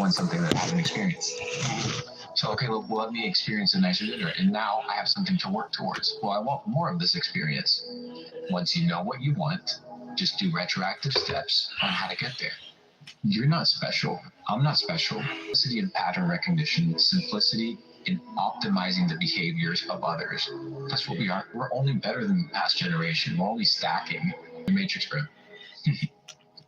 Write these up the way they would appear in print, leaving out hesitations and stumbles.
want something that I haven't experienced. So, okay, well, let me experience a nicer dinner. And now I have something to work towards. Well, I want more of this experience. Once you know what you want, just do retroactive steps on how to get there. You're not special. I'm not special. Simplicity in pattern recognition, simplicity in optimizing the behaviors of others. That's what we are. We're only better than the past generation. We're only stacking the matrix grid.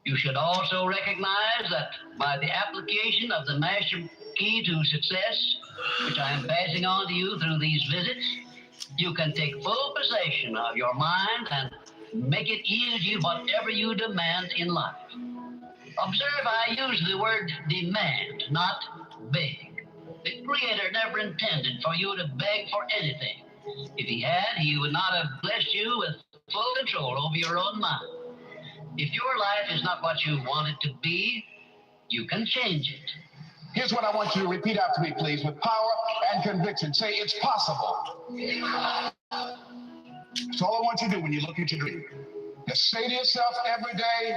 You should also recognize that by the application of the master key to success, which I am passing on to you through these visits, you can take full possession of your mind and make it yield you whatever you demand in life. Observe, I use the word demand, not beg. The Creator never intended for you to beg for anything. If He had, He would not have blessed you with full control over your own mind. If your life is not what you want it to be, you can change it. Here's what I want you to repeat after me, please, with power and conviction. Say, it's possible. That's all I want you to do when you look at your dream. Just say to yourself every day,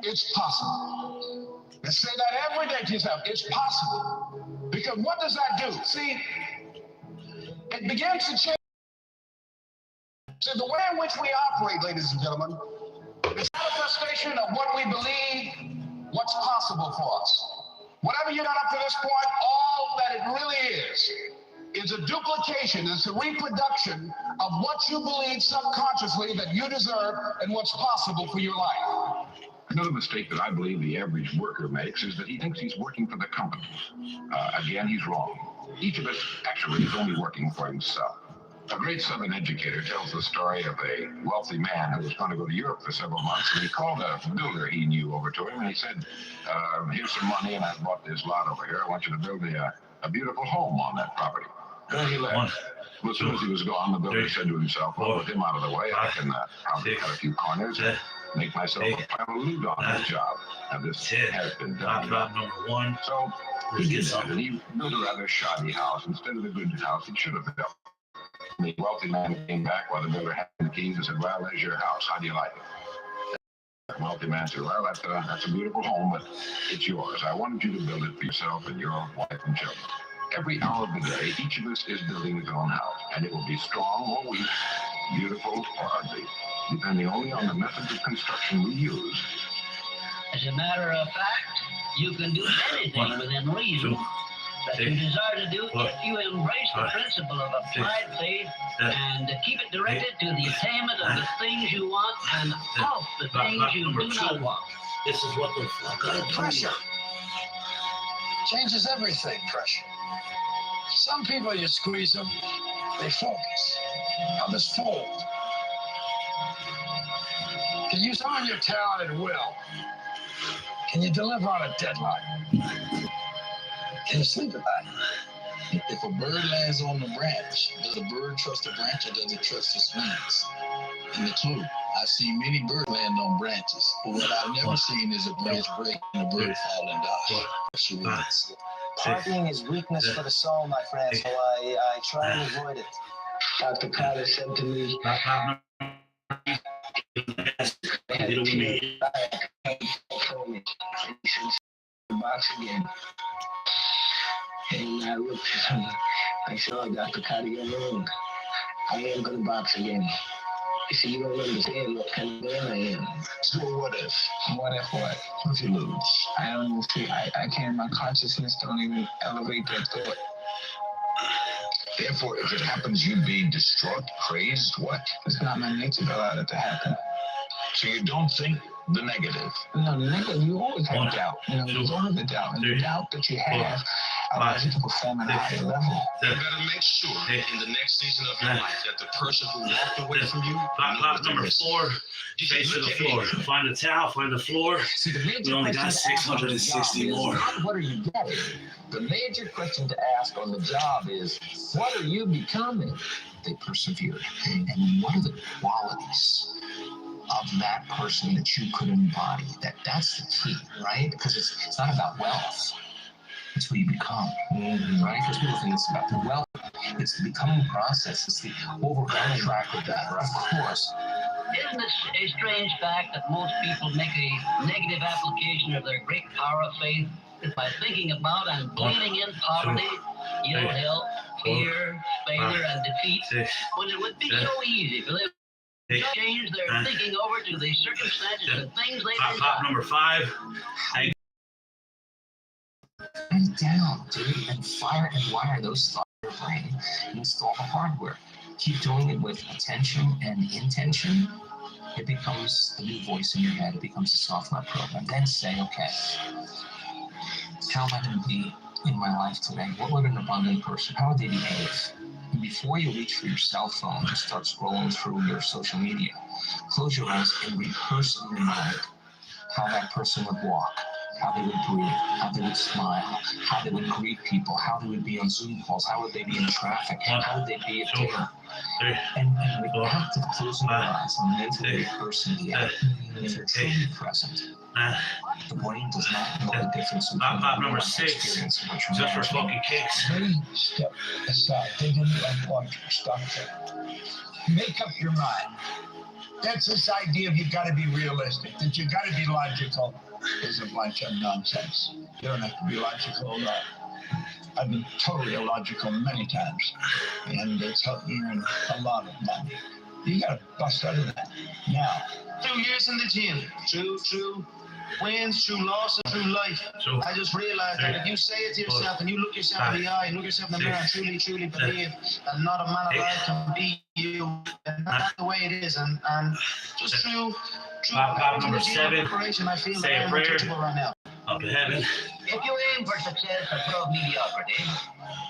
it's possible. Just say that every day to yourself, it's possible. Because what does that do? See, it begins to change. So the way in which we operate, ladies and gentlemen, is manifestation of what we believe, what's possible for us. Whatever you've done up to this point, all that it really is a duplication, it's a reproduction of what you believe subconsciously that you deserve and what's possible for your life. Another mistake that I believe the average worker makes is that he thinks he's working for the company. Again, he's wrong. Each of us actually is only working for himself. A great Southern educator tells the story of a wealthy man who was going to go to Europe for several months, and he called a builder he knew over to him, and he said, here's some money, and I bought this lot over here. I want you to build me a beautiful home on that property. And he left. Well, as soon as he was gone, the builder said to himself, well, with him out of the way, I can probably cut a few corners and make myself a final lead on that job. Now, this has been done. So he did that, and he built a rather shoddy house instead of the good house he should have built. The wealthy man came back while the builder had the keys and said, well, there's your house. How do you like it? The wealthy man said, well, that's a beautiful home, but it's yours. I wanted you to build it for yourself and your wife and children. Every hour of the day, each of us is building his own house, and it will be strong or weak, beautiful or ugly, depending only on the methods of construction we use. As a matter of fact, you can do anything within reason that you desire to do if you embrace the principle of applied faith and keep it directed to the attainment of the things you want and off the things you do not want. This is what the pressure changes everything. Pressure. Some people, you squeeze them, they focus. Others fold. Can you find your talent at will? Can you deliver on a deadline? Can you sleep at night? If a bird lands on the branch, does a bird trust the branch or does it trust its wings? And the clue, I've seen many birds land on branches, but what I've never seen is a branch break and a bird fall and die. Partying is weakness for the soul, my friend, so I try and avoid it. Dr. Carter said to me, box again. And I looked at him. I said, oh, Dr. Carter, you're wrong. I am going to box again. He said, you don't understand what kind of man I am. So what if? What if what? What if you lose? I don't even see, I can't, my consciousness don't even elevate that thought. Therefore, if it happens, you'd be distraught, crazed, what? It's not my nature to allow that to happen. So you don't think the negative? No, the negative, you always have doubt. There's always a doubt. And the doubt that you have allows you to perform at a higher level. You better make sure in the next season of your life that the person who walked away from you number 4, face to the floor. Find the towel, find the floor. See, the major we only got 660 more. What are you getting? The major question to ask on the job is, what are you becoming? They persevered. And what are the qualities of that person that you could embody? That's the key, right? Because it's not about wealth. It's who you become, right? Because people think it's about the wealth. It's the becoming process. It's the overcoming track with that. Of course, Isn't it a strange fact that most people make a negative application of their great power of faith by thinking about and believing in poverty, ill health, fear, failure, and defeat, when it would be so easy for them to change their thinking over to the circumstances and things they Pop number 5. Write it down, dude, and fire and wire those thoughts in your brain. Install the hardware. Keep doing it with attention and intention. It becomes a new voice in your head. It becomes a software program. Then say, okay, how am I going to be in my life today? What would an abundant person, how would they behave? And before you reach for your cell phone and start scrolling through your social media, close your eyes and rehearse in your mind how that person would walk, how they would breathe, how they would smile, how they would greet people, how they would be on Zoom calls, how would they be in traffic, how would they be at dinner. And the act of closing your eyes and mentally rehearsing the act, if you're truly present, the brain does not know the difference between Pop number your 6. experience and what you're Just for imagining. fucking kicks. Ready? Step aside. Take a unplug. Stop there. Make up your mind. That's this idea of you got to be realistic, that you got to be logical. Is a bunch of nonsense. You don't have to be logical. I've been totally illogical many times, and it's helped me earn a lot of money. You got to bust out of that now. 2 years in the gym, through wins, through losses, through life. I just realized that if you say it to yourself and you look yourself in the eye and look yourself in the mirror and truly believe that not a man alive can be you, and that's the way it is. And just through Pop number 7. preparation, I feel Say that a I'm prayer. untouchable right now. Up in heaven. If you aim for success above mediocrity,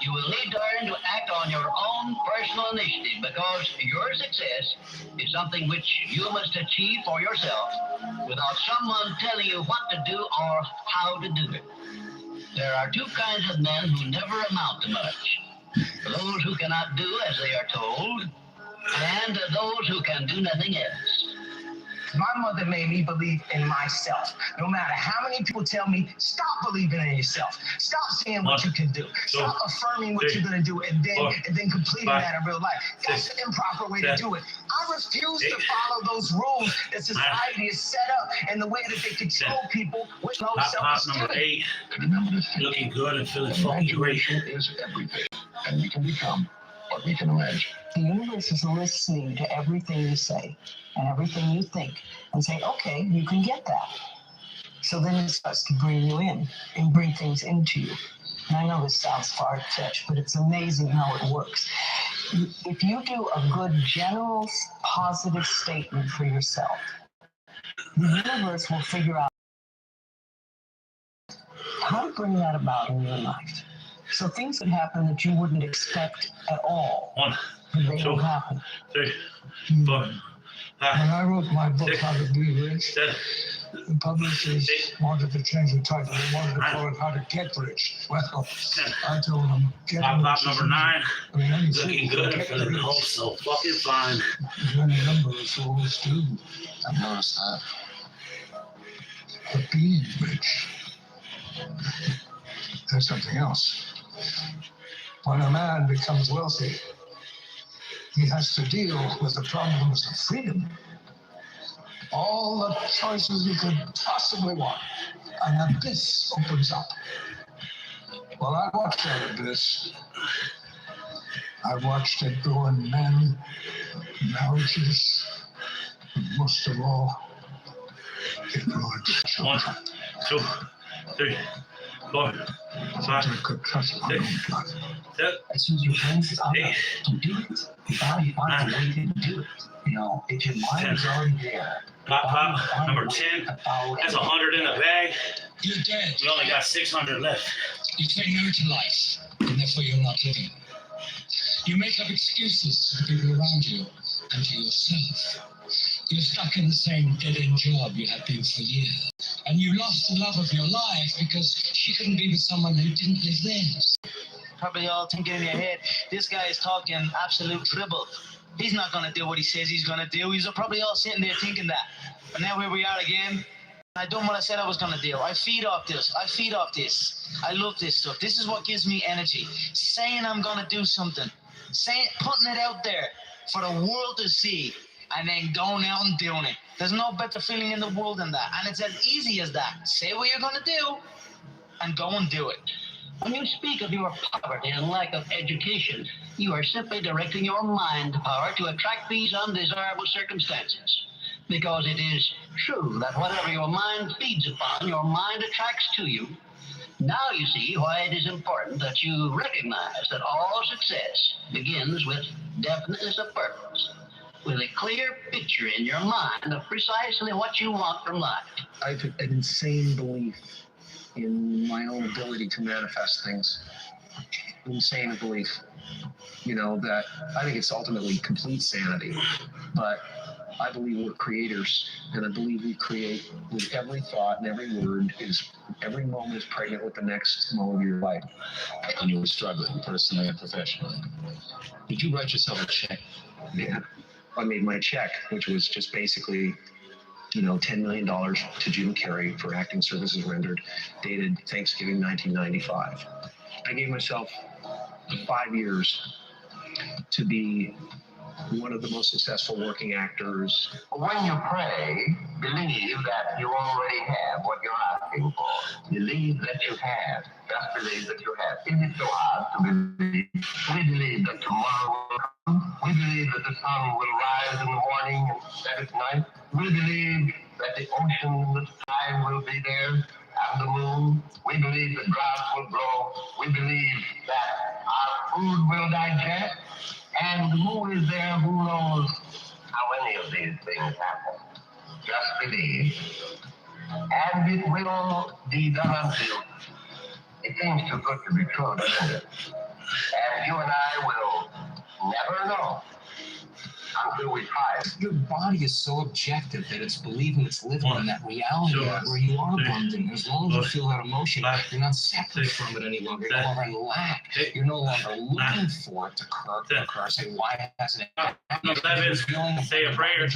you will need to learn to act on your own personal initiative, because your success is something which you must achieve for yourself without someone telling you what to do or how to do it. There are two kinds of men who never amount to much: those who cannot do as they are told, and those who can do nothing else. My mother made me believe in myself. No matter how many people tell me, stop believing in yourself. Stop saying what you can do. Stop affirming what you're going to do and then completing that in real life. That's the improper way to do it. I refuse to follow those rules that society has set up and the way that they control people with low Pop self-esteem. number 8. Remember this, Looking good and feeling fucking great. imagination is everything, and we can become what we can imagine. The universe is listening to everything you say and everything you think and saying, okay, you can get that. So then it starts to bring you in and bring things into you. And I know this sounds far-fetched, but it's amazing how it works. If you do a good, general, positive statement for yourself, the universe will figure out how to bring that about in your life. So things that happen that you wouldn't expect at all, 1, they will happen. 3, 4, When I wrote my book, How to Be Rich, 7, the publishers wanted to change the title. They wanted to call it How to Get Rich. Well, I told them, get Pop rich. number 9. I mean, any Looking fool good can and get feeling rich. oh so fucking fine. There's any number of fools do. I've noticed that. But being rich, there's something else. When a man becomes wealthy, he has to deal with the problems of freedom. All the choices you could possibly want. An abyss opens up. Well, I watched that abyss. I watched it grow in men, marriages, and most of all, it grew in children. 1, 2, 3, 4, 5, I could trust my own blood. 7, As soon as your brain says, I'm 8. not to do it, your body finds a way to do it. You know, if your mind is already there. Pop number 10. That's 100 in the bag. You're dead. We only got 600 left. You say no to life, and therefore you're not living. You make up excuses to people around you and to yourself. You're stuck in the same dead-end job you have been for years. And you lost the love of your life because she couldn't be with someone who didn't live theirs. Probably all thinking in your head, this guy is talking absolute dribble. He's not going to do what he says he's going to do. He's probably all sitting there thinking that. But now here we are again. I done what I said I was going to do. I feed off this. I love this stuff. This is what gives me energy. Saying I'm going to do something. Putting it out there for the world to see. and then going out and doing it. There's no better feeling in the world than that. And it's as easy as that. Say what you're going to do and go and do it. When you speak of your poverty and lack of education, you are simply directing your mind power to attract these undesirable circumstances. Because it is true that whatever your mind feeds upon, your mind attracts to you. Now you see why it is important that you recognize that all success begins with definiteness of purpose, with a clear picture in your mind of precisely what you want from life. I have an insane belief in my own ability to manifest things. Insane belief, that I think it's ultimately complete sanity, but I believe we're creators, and I believe we create with every thought and every word. Every moment is pregnant with the next moment of your life. And you were struggling personally and professionally. Did you write yourself a check? Yeah, I made my check, which was just basically $10 million to Jim Carrey for acting services rendered, dated Thanksgiving 1995. I gave myself 5 years to be one of the most successful working actors. When you pray, believe that you already have what you're asking for. Believe that you have. Just believe that you have. Is it so hard to believe? We believe that tomorrow will come. We believe that the sun will rise in the morning and set at night. We believe that the ocean and the sky will be there, and the moon. We believe that grass will grow. We believe that our food will digest. And who is there who knows how any of these things happen? Just believe. And it will be done unto you. It seems too good to be true, doesn't it? And you and I will never know until we try it. Your body is so objective that it's believing it's living in that reality where you are abundant. As long as you feel that emotion, you're not separate from it any longer. You're no longer in lack. You're no longer looking for it to occur. Say, why hasn't it happened? Say a prayer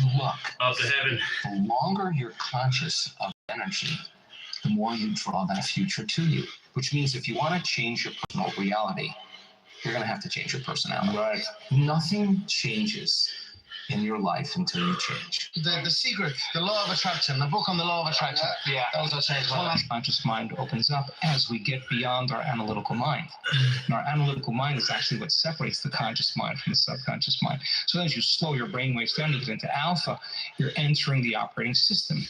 up to heaven. The longer you're conscious of energy, the more you draw that future to you. Which means if you want to change your personal reality, you're going to have to change your personality. Right. Nothing changes in your life until you change. The secret, the law of attraction, the book on the law of attraction. Yeah, that was what changed my life. Conscious mind opens up as we get beyond our analytical mind. And our analytical mind is actually what separates the conscious mind from the subconscious mind. So as you slow your brain waves down, you get into alpha, you're entering the operating system.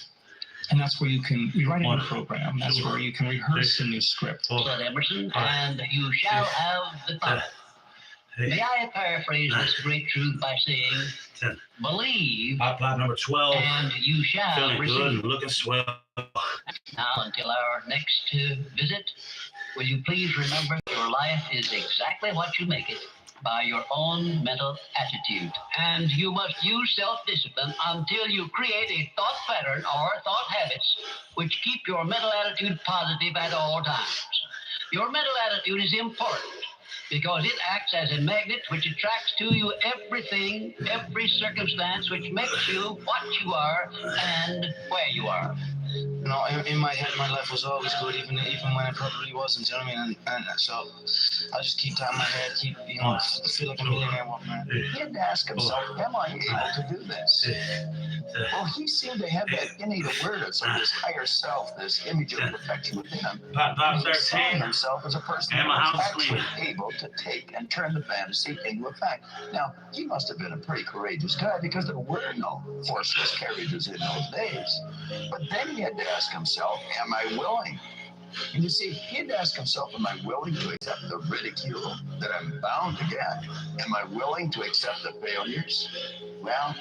And that's where you can rewrite a new program. That's where you can rehearse a new script. Said Emerson, and you shall have the power. May I paraphrase this great truth by saying, believe, number 12. and you shall Feeling receive. good, looking swell. Now, until our next visit, will you please remember your life is exactly what you make it by your own mental attitude. And you must use self-discipline until you create a thought pattern or thought habits which keep your mental attitude positive at all times. Your mental attitude is important because it acts as a magnet which attracts to you everything, every circumstance which makes you what you are and where you are. You know, in my head, my life was always good, even when it probably wasn't. You know what I mean? And so I just keep tapping my head, feel like a millionaire one man. He had to ask himself, am I able to do this? Well, he seemed to have that innate awareness of this higher self, this image of perfection within him. He saw himself as a person who was actually able to take and turn the fantasy into a fact. Now, he must have been a pretty courageous guy because there were no horseless carriages in those days. But then he had to ask himself, am I willing? And you see, he had to ask himself, am I willing to accept the ridicule that I'm bound to get? Am I willing to accept the failures? Well,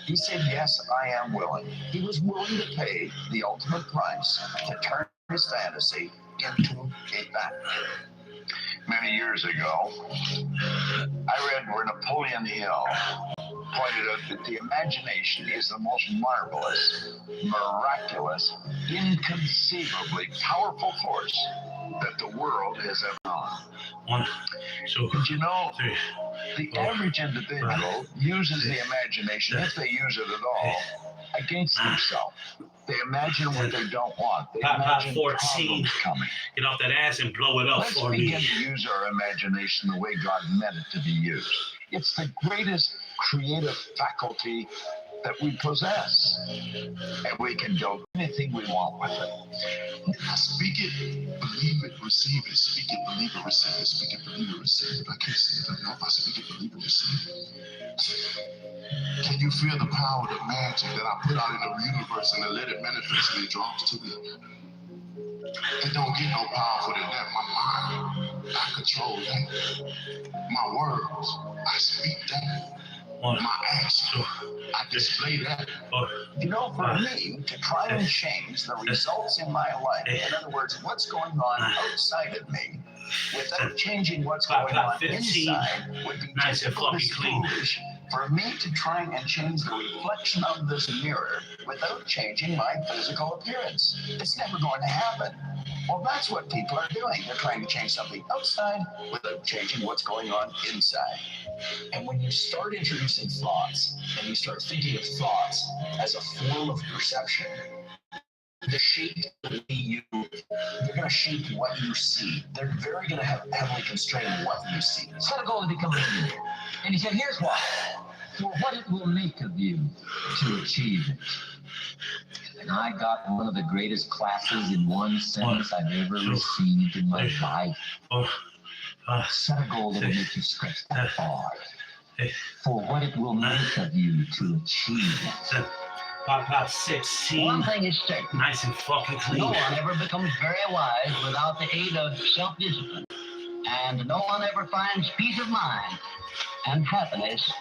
he said, yes, I am willing. He was willing to pay the ultimate price to turn his fantasy into a fact. Many years ago, I read where Napoleon Hill pointed out that the imagination is the most marvelous, miraculous, inconceivably powerful force that the world has ever known. But you know, the average individual uses the imagination, if they use it at all, against themselves. They imagine what they don't want. They imagine 14. problems coming. Get off that ass and blow it up Let's for me. begin to use our imagination the way God meant it to be used. It's the greatest creative faculty that we possess. And we can do anything we want with it. Speak it, believe it, receive it. Speak it, believe it, receive it. Speak it, believe it, receive it. I can't say it enough. I speak it, believe it, receive it. Can you feel the power, the magic that I put out in the universe and then let it manifest and it draws to me? It don't get no powerful than that. My mind, I control that. My words, I speak that. My actions, I display that. You know, for me, to try and change the results in my life, in other words, what's going on outside of me, without changing what's going on inside, would be difficult as foolish for me to try and change the reflection of this mirror without changing my physical appearance. It's never going to happen. Well, that's what people are doing. They're trying to change something outside without changing what's going on inside. And when you start introducing thoughts and you start thinking of thoughts as a form of perception, the shape the way they're going to shape what you see. They're very going to heavily constrain what you see. Set a goal to become a leader. And he said, here's why. For what it will make of you to achieve it. And I got one of the greatest classes in one sentence I've ever received in my life. Set a goal that will make you stretch that far. For what it will make of you to achieve it. About 16. One thing is certain. Nice and fucking clean. No one ever becomes very wise without the aid of self-discipline. And no one ever finds peace of mind and happiness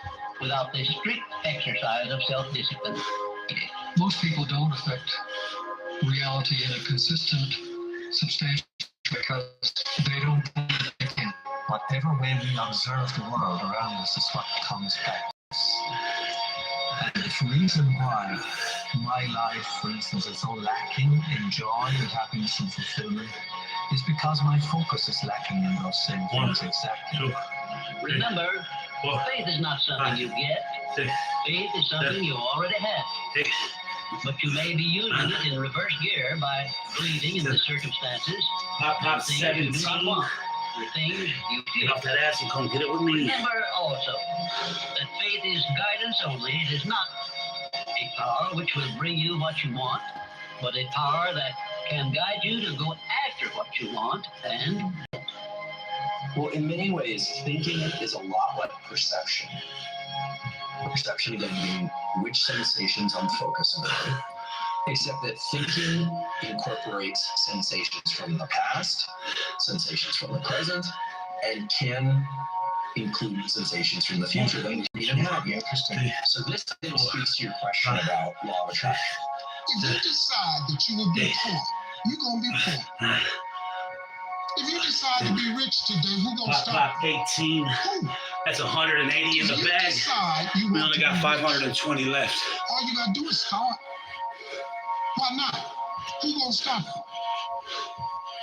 without the strict exercise of self-discipline. Most people don't affect reality in a consistent, substantial way because they don't think they can. Whatever way we observe the world around us is what comes back to us. And the reason why my life, for instance, is so lacking in joy and happiness and fulfillment is because my focus is lacking in those same things exactly. Remember, faith is not something you get. Faith is something you already have. But you may be using it in reverse gear by believing in the circumstances. Pop 17. The things you Get off that ass and come get it with me. Remember also that faith is guidance only. It is not a power which will bring you what you want, but a power that can guide you to go after what you want and. Well, in many ways, thinking is a lot like perception. Perception, again, being which sensations I'm focusing on. Except that thinking incorporates sensations from the past, sensations from the present, and can include sensations from the future that we even have yet. So this then speaks to your question about law of attraction. If you decide that you will be poor, you're going to be poor. If you decide to be rich today, who's going to stop? 18. That's 180 in the bag. We only got 520 left. All you got to do is start. Why not? Who's going to stop you?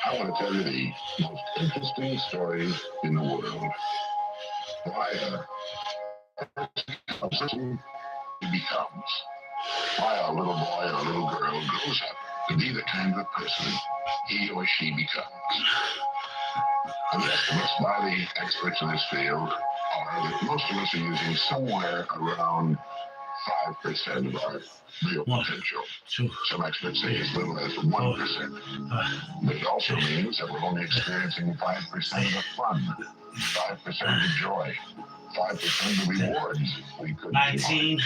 I want to tell you the most interesting story in the world. Why a person becomes. Why a little boy or a little girl grows up to be the kind of person he or she becomes. And the estimates by the experts in this field are that most of us are using somewhere around 5% of our real potential. Some experts say as little as 1%. But it also means that we're only experiencing 5% of the fun, 5% of the joy, 5% of the rewards we could 19.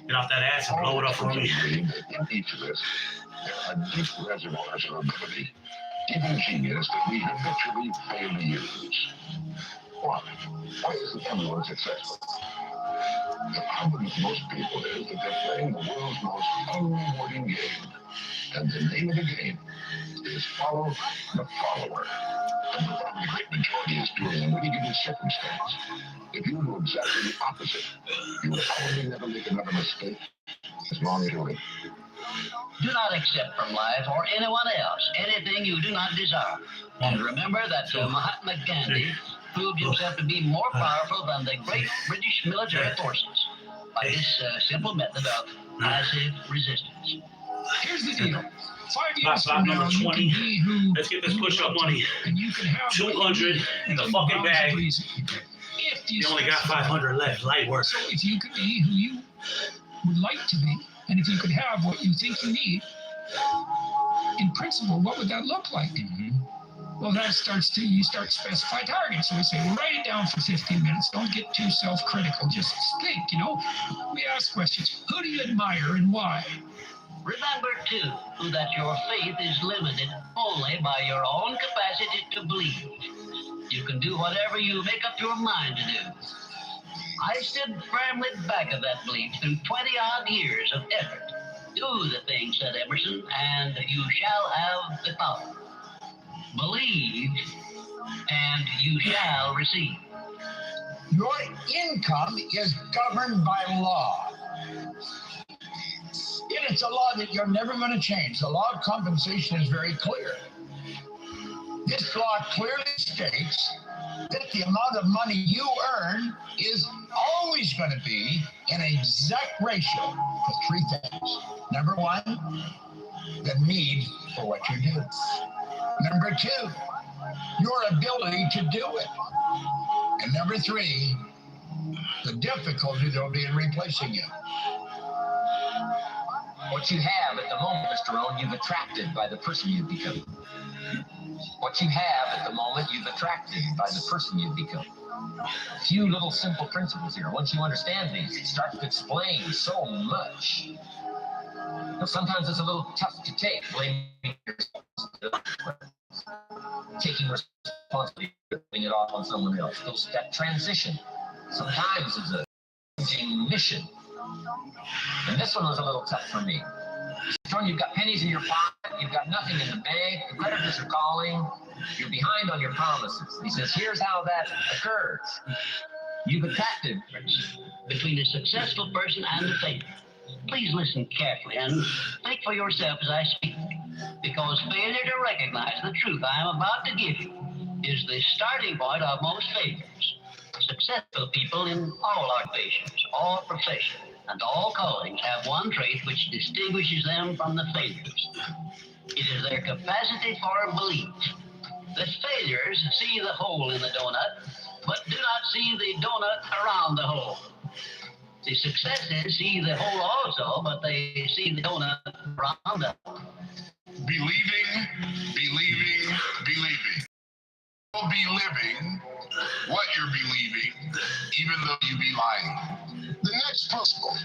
Get off that ass and blow it up for me. In each of us, there are deep reservoirs of ability, even genius, that we habitually fail to use. Why? Why isn't everyone successful? The problem with most people is that they're playing the world's most unrewarding game. And the name of the game is follow the follower. And what the great majority is doing in any given circumstance. If you do exactly the opposite, you will probably never make another mistake as long as you're in. Do not accept from life or anyone else anything you do not desire. And remember that Mahatma Gandhi proved himself to be more powerful than the great British military forces by this simple method of passive resistance. Here's the deal. 5 years Pop from now, number you 20. can be who Let's get this push-up money. and you can have 200 in the fucking bag. If You only got 500 left. Light work. So if you could be who you would like to be, and if you could have what you think you need, in principle, what would that look like? Well, that you start to specify targets. So we say, well, write it down for 15 minutes. Don't get too self-critical. Just think, We ask questions. Who do you admire and why? Remember, too, that your faith is limited only by your own capacity to believe. You can do whatever you make up your mind to do. I stood firmly back of that belief through 20-odd years of effort. Do the thing, said Emerson, and you shall have the power. Believe, and you shall receive. Your income is governed by law. And it's a law that you're never going to change. The law of compensation is very clear. This law clearly states that the amount of money you earn is always going to be an exact ratio for three things. Number one, the need for what you do. Number two, your ability to do it. And number three, the difficulty there'll be in replacing you. What you have at the moment, Mr. Rohn, you've attracted by the person you've become. What you have at the moment, you've attracted by the person you've become. A few little simple principles here. Once you understand these, it starts to explain so much. Now, sometimes it's a little tough to take, blaming yourself. Taking responsibility, putting it off on someone else. That transition sometimes is a challenging mission. And this one was a little tough for me. John, you've got pennies in your pocket, you've got nothing in the bank, the creditors are calling, you're behind on your promises. He says, here's how that occurs. You've attracted between a successful person and a failure. Please listen carefully and think for yourself as I speak, because failure to recognize the truth I am about to give you is the starting point of most failures. Successful people in all occupations, all professions, and all callings have one trait which distinguishes them from the failures. It is their capacity for belief. The failures see the hole in the donut, but do not see the donut around the hole. The successes see the hole also, but they see the donut around the hole. Believing. You'll be living what you're believing, even though you be lying. The next principle,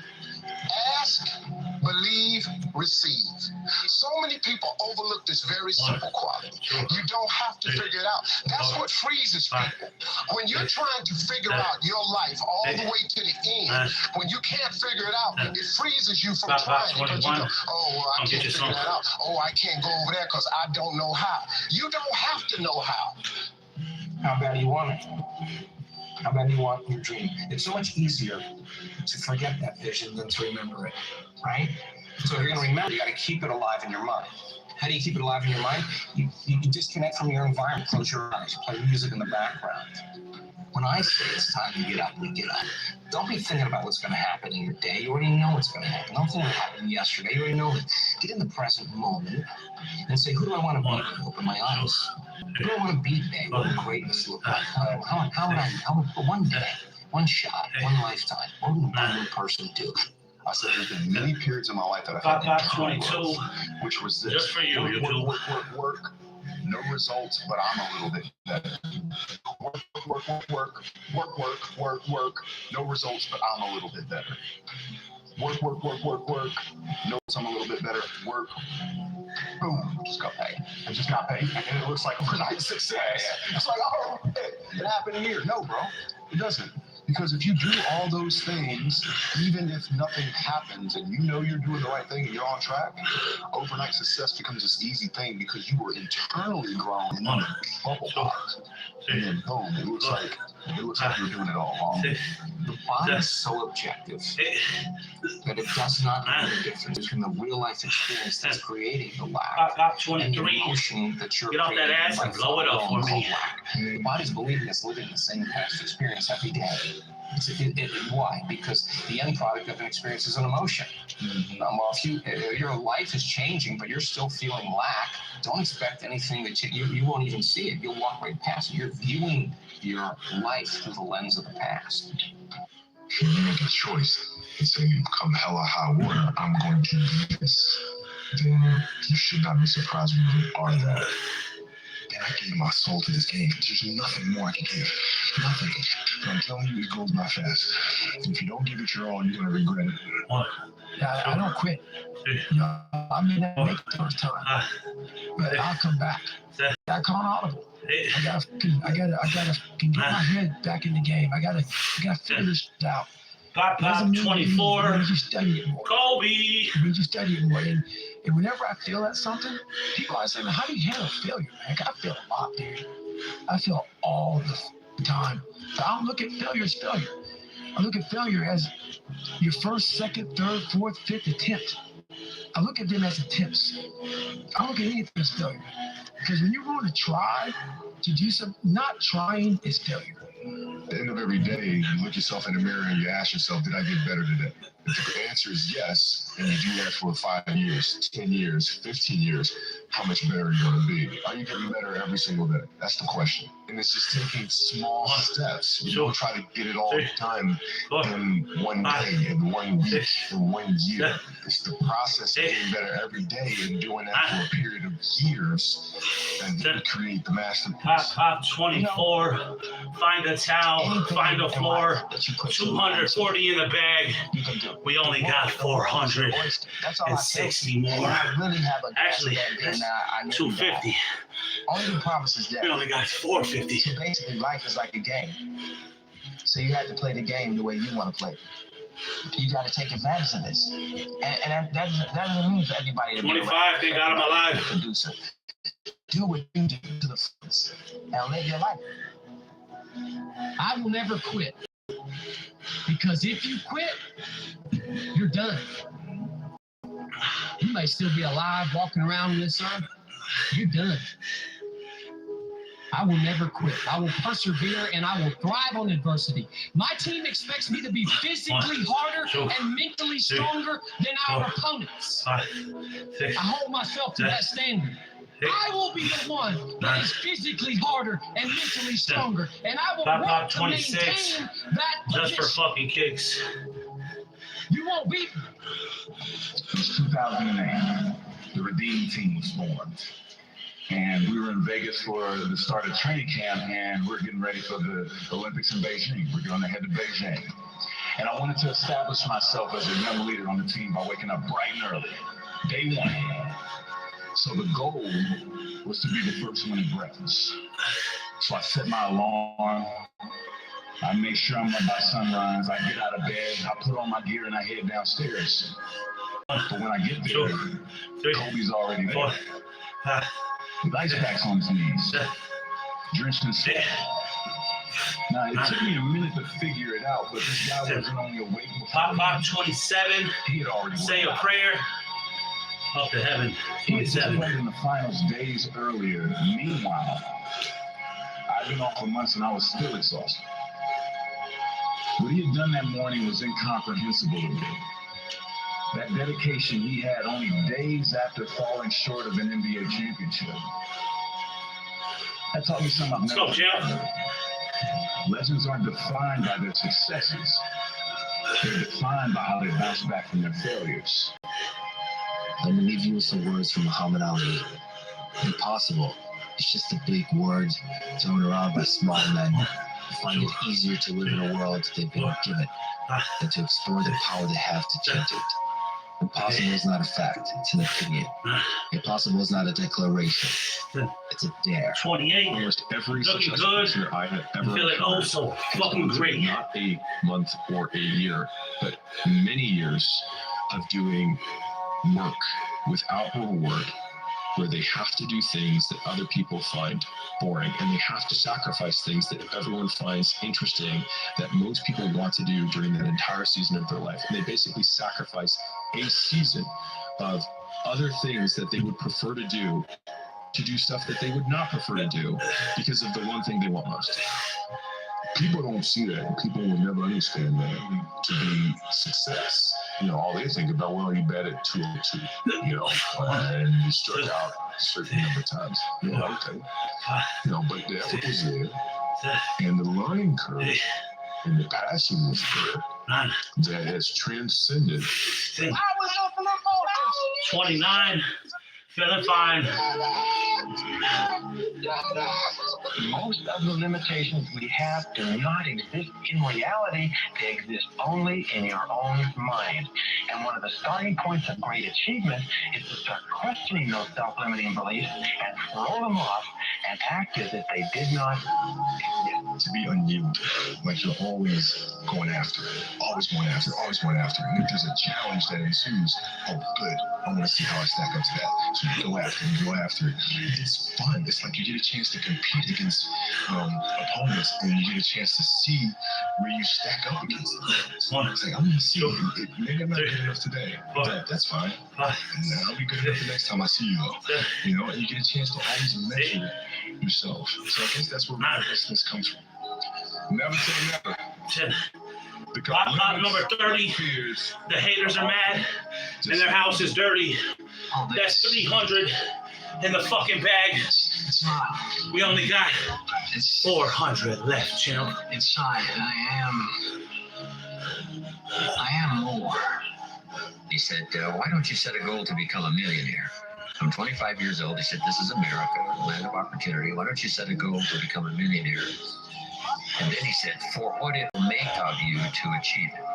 ask, believe, receive. So many people overlook this very simple quality. You don't have to figure it out. That's what freezes people. When you're trying to figure out your life all the way to the end, when you can't figure it out, it freezes you from trying because you go, oh, well, I can't figure that out. Oh, I can't go over there because I don't know how. You don't have to know how. How bad do you want it? How bad do you want your dream? It's so much easier to forget that vision than to remember it, right? So if you're going to remember, you got to keep it alive in your mind. How do you keep it alive in your mind? You disconnect from your environment, close your eyes, you play music in the background. When I say it's time to get up, you get up. Don't be thinking about what's going to happen in your day. You already know what's going to happen. Don't think what happened yesterday. You already know it. Get in the present moment and say, who do I want to be when I open my eyes? Who do I want to be today? What would greatness look like? How would one day, one shot, one lifetime, what would a new person do? I said there's been many periods in my life that I've had 22, which was this. Just for you, work. No results, but I'm a little bit better. Work. No results, but I'm a little bit better. Work. No, I'm a little bit better. Work. Boom, just got paid. I just got paid. And it looks like overnight success. It's like, oh, it happened here. No, bro, it doesn't. Because if you do all those things, even if nothing happens and you know you're doing the right thing and you're on track, overnight success becomes this easy thing because you were internally grown in the bubble box. And then boom, it looks like you're doing it all wrong. The body is so objective that it does not know the difference between the real life experience that's creating the lack and the emotion that you're get off that ass and blow it off for me. The body's believing it's living the same past experience every day. Why? Because the end product of an experience is an emotion. Well, if your life is changing, but you're still feeling lack, don't expect anything that you won't even see it. You'll walk right past it. You're viewing your life through the lens of the past. If you make a choice and say, come hell or high water, I'm going to do this, then you should not be surprised when you are that. And I gave my soul to this game. There's nothing more I can give. Nothing. But I'm telling you, it goes by fast. And if you don't give it your all, you're going to regret it. I don't quit. I may not make it the first time, but I'll come back. I call an audible. I gotta get my head back in the game. I gotta figure this out. Pop 24. You study it more. Kobe. You study it more. And whenever I feel that something, people always say, man, how do you handle failure, man? I feel a lot, dude. I feel all the time. But I don't look at failure as failure. I look at failure as your first, second, third, fourth, fifth attempt. I look at them as attempts. I don't look at anything as failure. Because when you're going to try to do something, not trying is failure. At the end of every day, you look yourself in the mirror and you ask yourself, did I get better today? If the answer is yes, and you do that for 5 years, 10 years, 15 years, how much better are you going to be? Are you getting better every single day? That's the question. And it's just taking small steps. You don't try to get it all done in one day, in 1 week, in 1 year. It's the process of getting better every day and doing that for a period of years and then create the masterpiece. Pop 24. Find a towel. Find a floor. 240 in the bag. We only got 460 more. Actually, that's 250. Only the promise is that. We only got 450. So basically, life is like a game. So you have to play the game the way you want to play it. You got to take advantage of this. And that doesn't mean for everybody to 25, they got him alive. Producer. Do what you do to the fullest and live your life. I will never quit. Because if you quit, you're done. You may still be alive, walking around on this earth. You're done. I will never quit. I will persevere and I will thrive on adversity. My team expects me to be physically harder and mentally stronger than our opponents. I hold myself to that standard. I will be the one that is physically harder and mentally stronger, and I will work to maintain that position. Just for fucking kicks. You won't beat me. It was 2008. The Redeem team was formed. And we were in Vegas for the start of training camp, and we're getting ready for the Olympics in Beijing. We're going to head to Beijing. And I wanted to establish myself as a young leader on the team by waking up bright and early, day one. So the goal was to be the first one at breakfast. So I set my alarm. I make sure I'm up by sunrise. I get out of bed, I put on my gear, and I head downstairs. But when I get there, Kobe's already there. With ice packs on his knees, drenched in sweat. Now, it took me a minute to figure it out, but this guy wasn't only awake before. Pop 27. He had already say a prayer. Up to heaven. He had played in the finals days earlier. Meanwhile, I'd been off for months and I was still exhausted. What he had done that morning was incomprehensible to me. That dedication he had only days after falling short of an NBA championship. That taught me something I've never learned. Legends aren't defined by their successes. They're defined by how they bounce back from their failures. Let me leave you with some words from Muhammad Ali. Impossible. It's just a big word thrown around by small men who find it easier to live in a world they've been given than to explore the power they have to change it. Impossible is not a fact, it's an opinion. Impossible is not a declaration, it's a dare. 28, almost every looking successful good, player I have ever feeling oh so fucking great. Not a month or a year, but many years of doing work without reward, where they have to do things that other people find boring, and they have to sacrifice things that everyone finds interesting, that most people want to do during that entire season of their life. And they basically sacrifice a season of other things that they would prefer to do stuff that they would not prefer to do because of the one thing they want most. People don't see that. People will never understand that to be success. You know, all they think about, well, you bet at 202, you know, and you struck out a certain number of times. Yeah, okay. You know, but the effort was there, and the learning curve and the passion was there that has transcended. 29, feeling fine. Most of the limitations we have do not exist in reality. They exist only in your own mind. And one of the starting points of great achievement is to start questioning those self-limiting beliefs and throw them off and act as if they did not exist. To be unyielding, like you're always going after it, always going after it, always going after it. And if there's a challenge that ensues, oh, good, I want to see how I stack up to that. So you go after it, you go after it. It's fun. It's like you get a chance to compete against opponents, and you get a chance to see where you stack up against them. It's like, I'm going to see, maybe I'm not good enough today. That's fine. And I'll be good enough the next time I see you, though. You know, and you get a chance to always measure yourself. So I guess that's where relentlessness comes from. Never say never. 10. Pop number 30. The haters are mad, and their house is dirty. That's 300 in the fucking bag. We only got 400 left, champ. Inside, I am more. He said, why don't you set a goal to become a millionaire? I'm 25 years old. He said, this is America, land of opportunity. Why don't you set a goal to become a millionaire? And then he said, for what it will make of you to achieve it.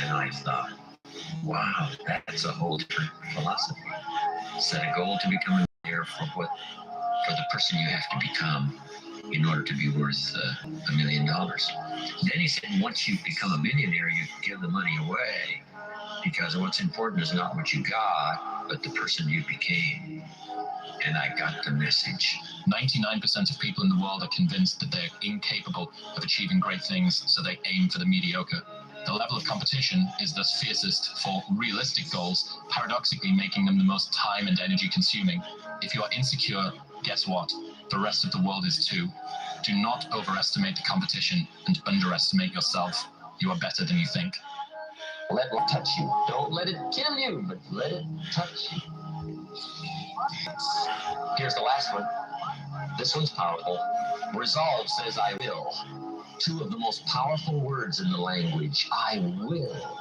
And I thought, wow, that's a whole different philosophy. Set a goal to become a millionaire for the person you have to become in order to be worth $1 million. Then he said, once you become a millionaire, you give the money away, because what's important is not what you got, but the person you became. And I got the message. 99% of people in the world are convinced that they're incapable of achieving great things, so they aim for the mediocre. The level of competition is thus fiercest for realistic goals, paradoxically making them the most time and energy consuming. If you are insecure, guess what? The rest of the world is too. Do not overestimate the competition and underestimate yourself. You are better than you think. Let it touch you. Don't let it kill you, but let it touch you. Here's the last one. This one's powerful. Resolve says I will. Two of the most powerful words in the language. I will.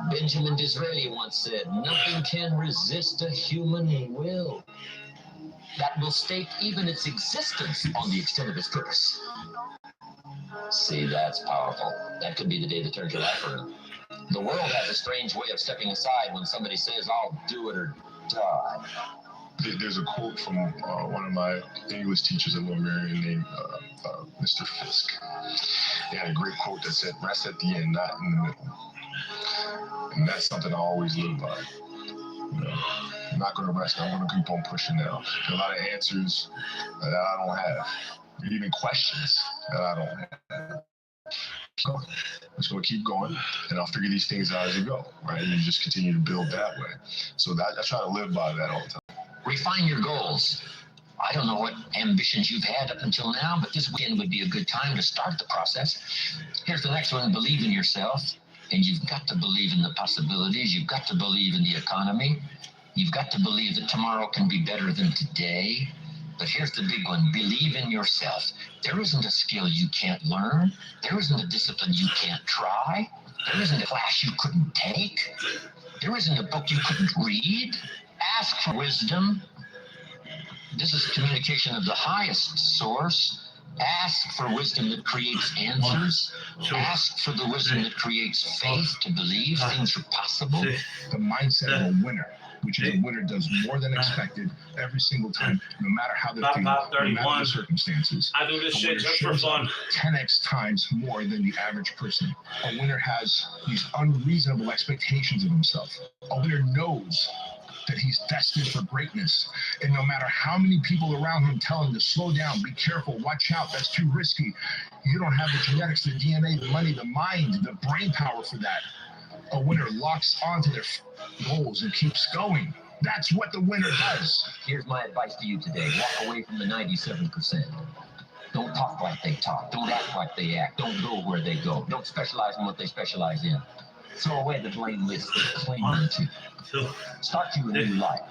Benjamin Disraeli once said, nothing can resist a human will. That will stake even its existence on the extent of its purpose. See, that's powerful. That could be the day that turns your life around. The world has a strange way of stepping aside when somebody says, I'll do it or die. There's a quote from one of my English teachers at Little Marion named Mr. Fisk. He had a great quote that said, rest at the end, not in the middle. And that's something I always live by. You know, I'm not going to rest. I'm going to keep on pushing now. There's a lot of answers that I don't have, even questions that I don't have. So I'm just going to keep going, and I'll figure these things out as you go, right? And you just continue to build that way. So I try to live by that all the time. Refine your goals. I don't know what ambitions you've had up until now, but this weekend would be a good time to start the process. Here's the next one. Believe in yourself, and you've got to believe in the possibilities. You've got to believe in the economy. You've got to believe that tomorrow can be better than today. But here's the big one. Believe in yourself. There isn't a skill you can't learn. There isn't a discipline you can't try. There isn't a class you couldn't take. There isn't a book you couldn't read. Ask for wisdom. This is communication of the highest source. Ask for wisdom that creates answers. Ask for the wisdom that creates faith to believe things are possible. The mindset of a winner, which is a winner does more than expected every single time, no matter how they feel, no matter the circumstances. I do this shit just for fun. 10x times more than the average person. A winner has these unreasonable expectations of himself. A winner knows that he's destined for greatness. And no matter how many people around him tell him to slow down, be careful, watch out, that's too risky. You don't have the genetics, the DNA, the money, the mind, the brain power for that. A winner locks onto their goals and keeps going. That's what the winner does. Here's my advice to you today. Walk away from the 97%. Don't talk like they talk. Don't act like they act. Don't go where they go. Don't specialize in what they specialize in. Throw away the blame list they cling to. Start you a new life.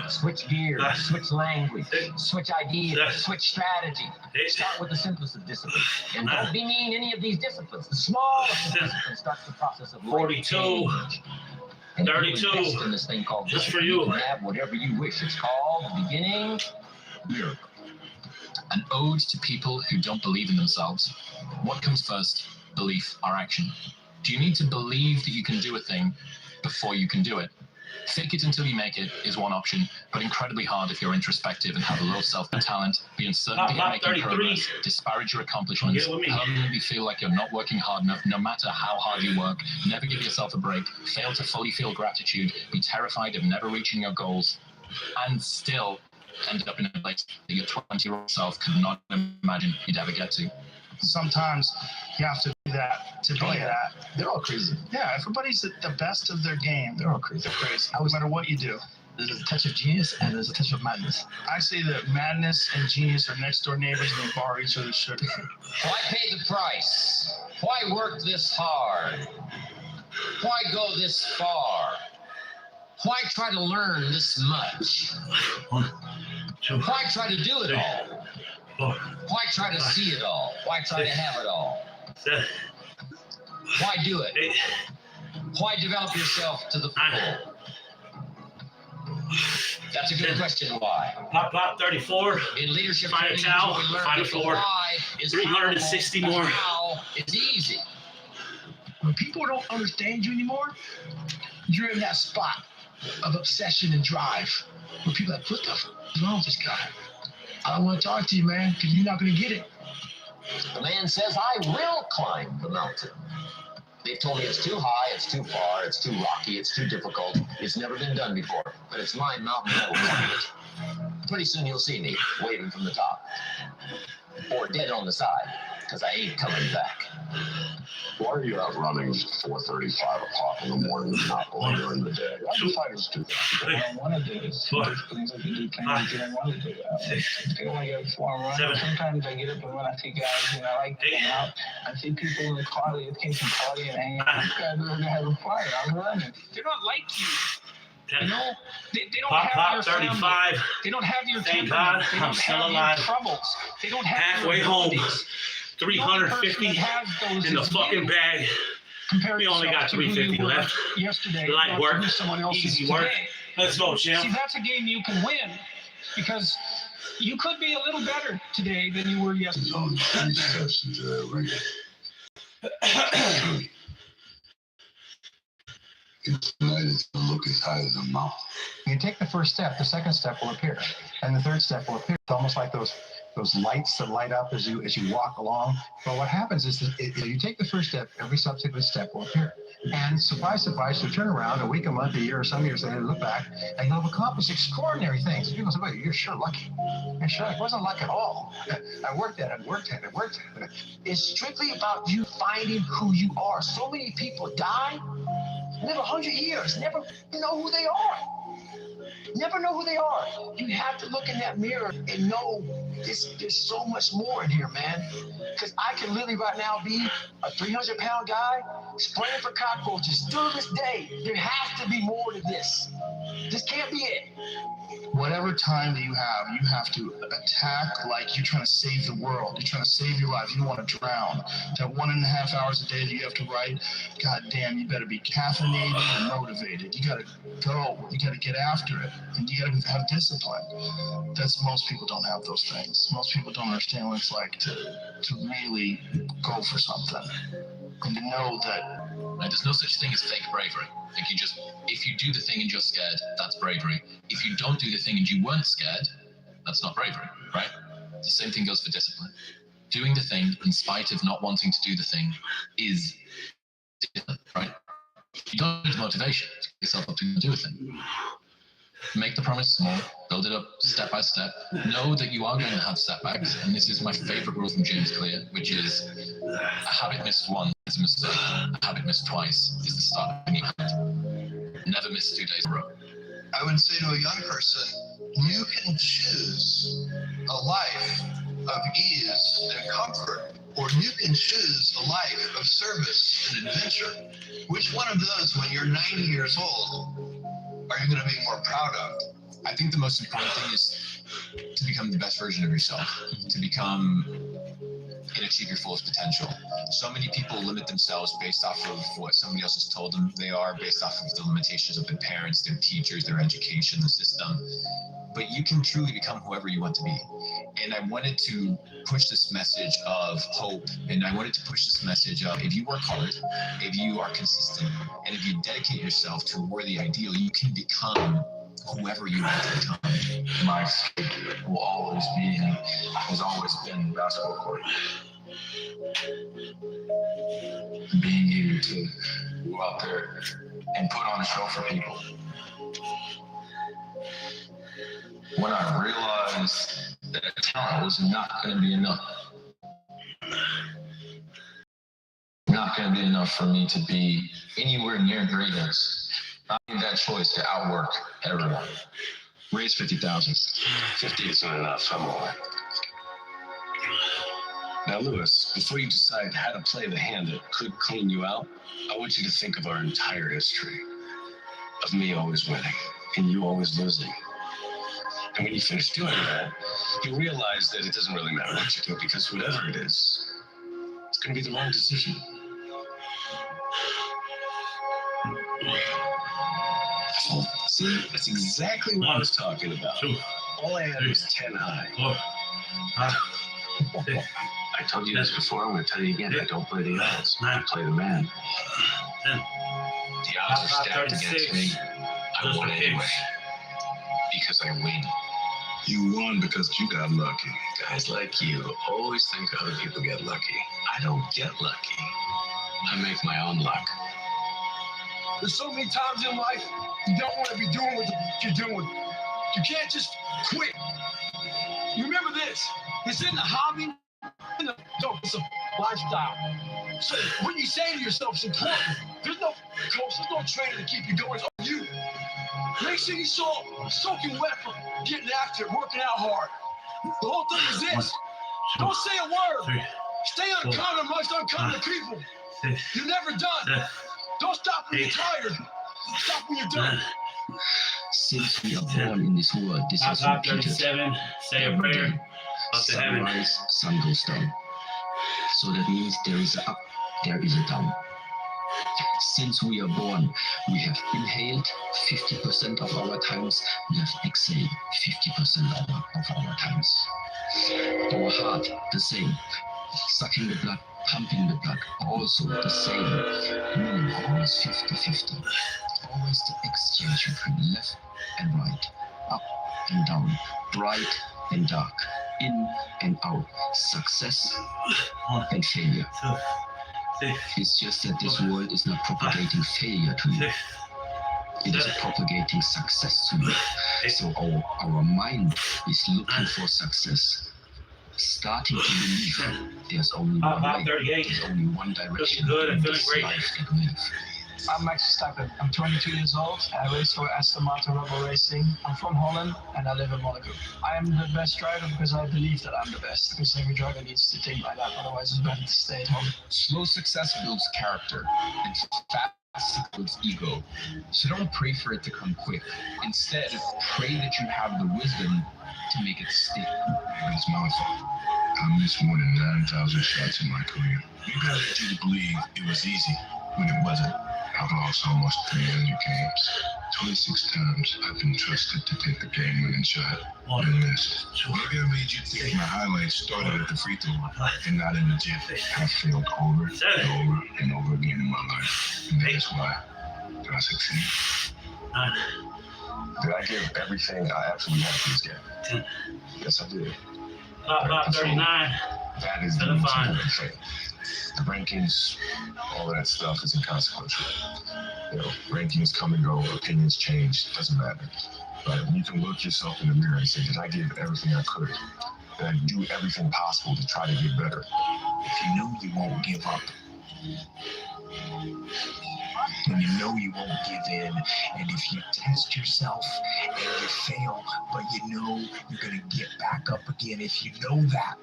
Switch gears, switch language, switch ideas, switch strategy. Start with the simplest of disciplines. And don't be mean any of these disciplines. The smallest of disciplines starts the process of 42. 32. In this thing called just for you. You can have whatever you wish. It's called the beginning miracle. An ode to people who don't believe in themselves. What comes first, belief or action? Do you need to believe that you can do a thing before you can do it? Fake it until you make it is one option, but incredibly hard if you're introspective and have a low self-talent, be uncertain that you're making progress, disparage your accomplishments, permanently feel like you're not working hard enough, no matter how hard you work, never give yourself a break, fail to fully feel gratitude, be terrified of never reaching your goals, and still end up in a place that your 20-year-old self could not imagine you'd ever get to. Sometimes you have to do that to be that. They're all crazy. Yeah, everybody's at the best of their game. They're all crazy. They're crazy. No matter what you do. There's a touch of genius and there's a touch of madness. I say that madness and genius are next door neighbors and they borrow each other's sugar. Why pay the price? Why work this hard? Why go this far? Why try to learn this much? Why try to do it all? Why try to see it all? Why try to have it all? Why do it? Why develop yourself to the full? That's a good question. Why? Pop 34. In leadership Final training, towel. we learn Final that the floor. why is 360 powerful, more. the how is easy. When people don't understand you anymore, you're in that spot of obsession and drive. Where people are like, what the f is wrong with this guy? I don't want to talk to you, man, because you're not going to get it. The man says, I will climb the mountain. They've told me it's too high, it's too far, it's too rocky, it's too difficult. It's never been done before, but it's my mountain and I will climb it. Pretty soon you'll see me waving from the top. Or dead on the side, because I ain't coming back. Why are you out running 4:30, 5 o'clock in the morning and not later in the day? I decided to do that. What I want to do is there's things I can do, things I don't want to do. I don't want to get before I'm running. Sometimes I get up and when I see guys, and I like going out. I see people in the car, they came from party and hanging out. These guys are having fun. I'm running. They're not like you. You know, they don't Pop, have your 35. family. They don't have your Thank temperament. God They I'm don't still have alive. your troubles. They don't have Halfway your home. abilities. 350 in the fucking bag. We only got 350 left. Yesterday, Light work, someone else's easy work. today. Let's go, champ. See, that's a game you can win because you could be a little better today than you were yesterday. Tonight it's gonna look as high as a mountain. You take the first step, the second step will appear, and the third step will appear. It's almost like those lights that light up as you walk along. But what happens is that you take the first step, every subsequent step will appear. And surprise, surprise, you turn around a week, a month, a year, or some years later, look back, and you'll have accomplished extraordinary things. People say, well, you're sure lucky. You're sure it wasn't luck at all. I worked at it. It's strictly about you finding who you are. So many people die, live 100 years, never know who they are. Never know who they are. You have to look in that mirror and know there's so much more in here, man. Because I can literally right now be a 300-pound guy spraying for cockroaches still to this day. There has to be more to this. This can't be it. Whatever time that you have to attack like you're trying to save the world. You're trying to save your life. You don't want to drown. That 1.5 hours a day that you have to write, God damn, you better be caffeinated and motivated. You got to go. You got to get after it. And you got to have discipline. Most people don't have those things. Most people don't understand what it's like to really go for something. And to know that there's no such thing as fake bravery. Like if you do the thing and you're scared, that's bravery. If you don't do the thing and you weren't scared, that's not bravery, right? The same thing goes for discipline. Doing the thing in spite of not wanting to do the thing is discipline, right? You don't need motivation to get yourself up to do a thing. Make the promise small, build it up step by step. Know that you are going to have setbacks, and this is my favorite rule from James Clear, which is a habit missed once is a mistake. A habit missed twice is the start of a new habit. Never miss 2 days in a row. I would say to a young person, you can choose a life of ease and comfort, or you can choose a life of service and adventure. Which one of those, when you're 90 years old, are you going to be more proud of? I think the most important thing is to become the best version of yourself, to become and achieve your fullest potential. So many people limit themselves based off of what somebody else has told them they are, based off of the limitations of their parents, their teachers, their education, the system. But you can truly become whoever you want to be. And I wanted to push this message of hope, and I wanted to push this message of, if you work hard, if you are consistent, and if you dedicate yourself to a worthy ideal, you can become whoever you want to become. My escape will always be and has always been basketball court. Being able to go out there and put on a show for people. When I realized that talent was not going to be enough. Not going to be enough for me to be anywhere near greatness. I made that choice to outwork everyone. Raise 50,000. 50 isn't enough, I'm all right. Now, Lewis, before you decide how to play the hand that could clean you out, I want you to think of our entire history. Of me always winning, and you always losing. And when you finish doing that, you realize that it doesn't really matter what you do, because whatever it is, it's going to be the wrong decision. See, that's exactly what I was talking about. All I had was 10 high. I told you this before, I'm going to tell you again. I don't play the odds. I play the man. The odds are stacked against me. I won anyway. Because I win. You won because you got lucky. Guys like you always think other people get lucky. I don't get lucky. I make my own luck. There's so many times in life you don't want to be doing what you're doing. You can't just quit. You remember this. It's in the hobby. No, it's a lifestyle. So what you say to yourself is important. There's no coach, there's no trainer to keep you going. It's all you. Make sure you soaking wet from getting after it, working out hard. The whole thing is this. Don't say a word. Stay uncommon amongst uncommon people. You're never done. Don't stop when you're tired. Stop when you're done. Since we are born in this world, this is repeated. Say a prayer. Sunrise, sun goes down. So that means there is a up, there is a down. Since we are born, we have inhaled 50% of our times, we have exhaled 50% of our times. Our heart, the same. Sucking the blood, pumping the blood, also the same. Meaning always 50-50. Always the exchange between left and right, up and down, bright and dark, in and out, success and failure. It's just that this world is not propagating failure to you. It is propagating success to you. So our mind is looking for success. Starting to believe there's only one way, there's only one direction in this life that we live. I'm Max Verstappen. I'm 22 years old. I race for Aston Martin Rubber Racing. I'm from Holland and I live in Monaco. I am the best driver because I believe that I'm the best. Because every driver needs to think like that, otherwise it's better to stay at home. Slow success builds character, and fast builds ego. So don't pray for it to come quick. Instead, pray that you have the wisdom to make it stick. It's my fault. I missed more than 9,000 shots in my career. Maybe I led you to believe it was easy when it wasn't. I've lost almost 300 games. 26 times I've been trusted to take the game-winning shot and missed. Maybe I made you think my highlights started at the free throw and not in the gym. I failed over and over and over again in my life, and that's why I succeed. Did I give everything I absolutely had to this game? Yes, I did. Top 39. That is the ultimate thing. The rankings, all of that stuff is inconsequential. You know, rankings come and go, opinions change, doesn't matter. But you can look yourself in the mirror and say, did I give everything I could? Did I do everything possible to try to get better? If you know you won't give up, And you know you won't give in. And if you test yourself and you fail, but you know you're going to get back up again, if you know that,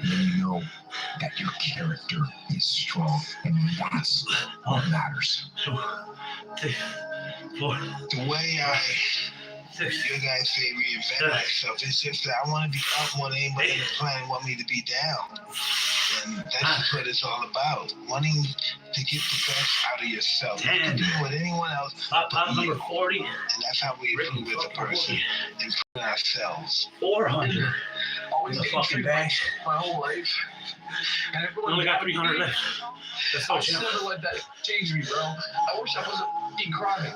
then you know that your character is strong, and that's what matters. The way you guys say reinvent myself, it's just that I want to be up when anybody on the planet want me to be down. And that's what it's all about. Wanting to get the best out of yourself. You can do it with anyone else. Pop number 40. And that's how we improve as a person. Improve ourselves. 400. Always in the fucking bag. My whole life. And everyone We only got 300 left. Let's go, I just never let that change me, bro. I wish I wasn't crying.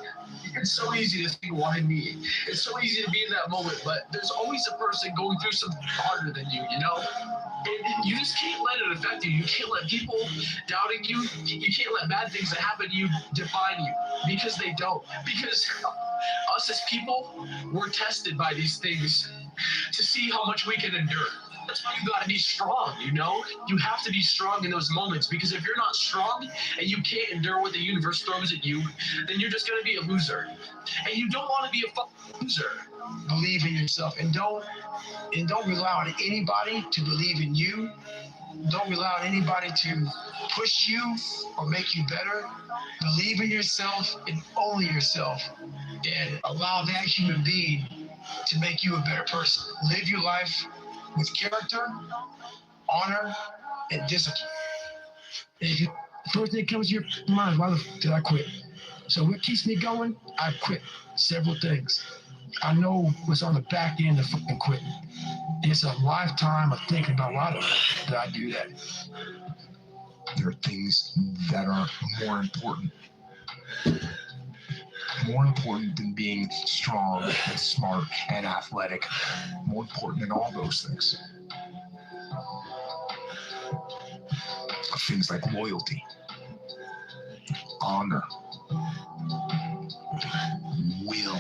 It's so easy to think, why me? It's so easy to be in that moment, but there's always a person going through something harder than you, you know? And you just can't let it affect you. You can't let people doubting you, you can't let bad things that happen to you define you, because they don't. Because us as people, we're tested by these things to see how much we can endure. That's why you gotta be strong, you know? You have to be strong in those moments, because if you're not strong and you can't endure what the universe throws at you, then you're just gonna be a loser. And you don't wanna be a fucking loser. Believe in yourself, and don't rely on anybody to believe in you. Don't rely on anybody to push you or make you better. Believe in yourself and only yourself, and allow that human being to make you a better person. Live your life with character, honor, and discipline. If you, first thing that comes to your mind, why the f did I quit? So what keeps me going? I quit several things. I know what's on the back end of fucking quitting. It's a lifetime of thinking about why the f did I do that? There are things that are more important. More important than being strong and smart and athletic. More important than all those things. Things like loyalty, honor, will.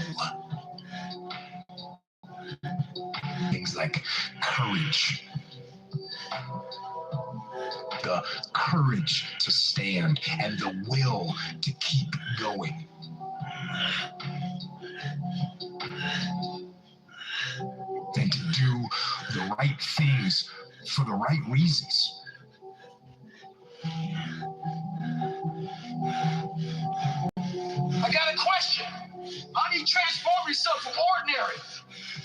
Things like courage. The courage to stand and the will to keep going. And to do the right things for the right reasons. I got a question. How do you transform yourself from ordinary?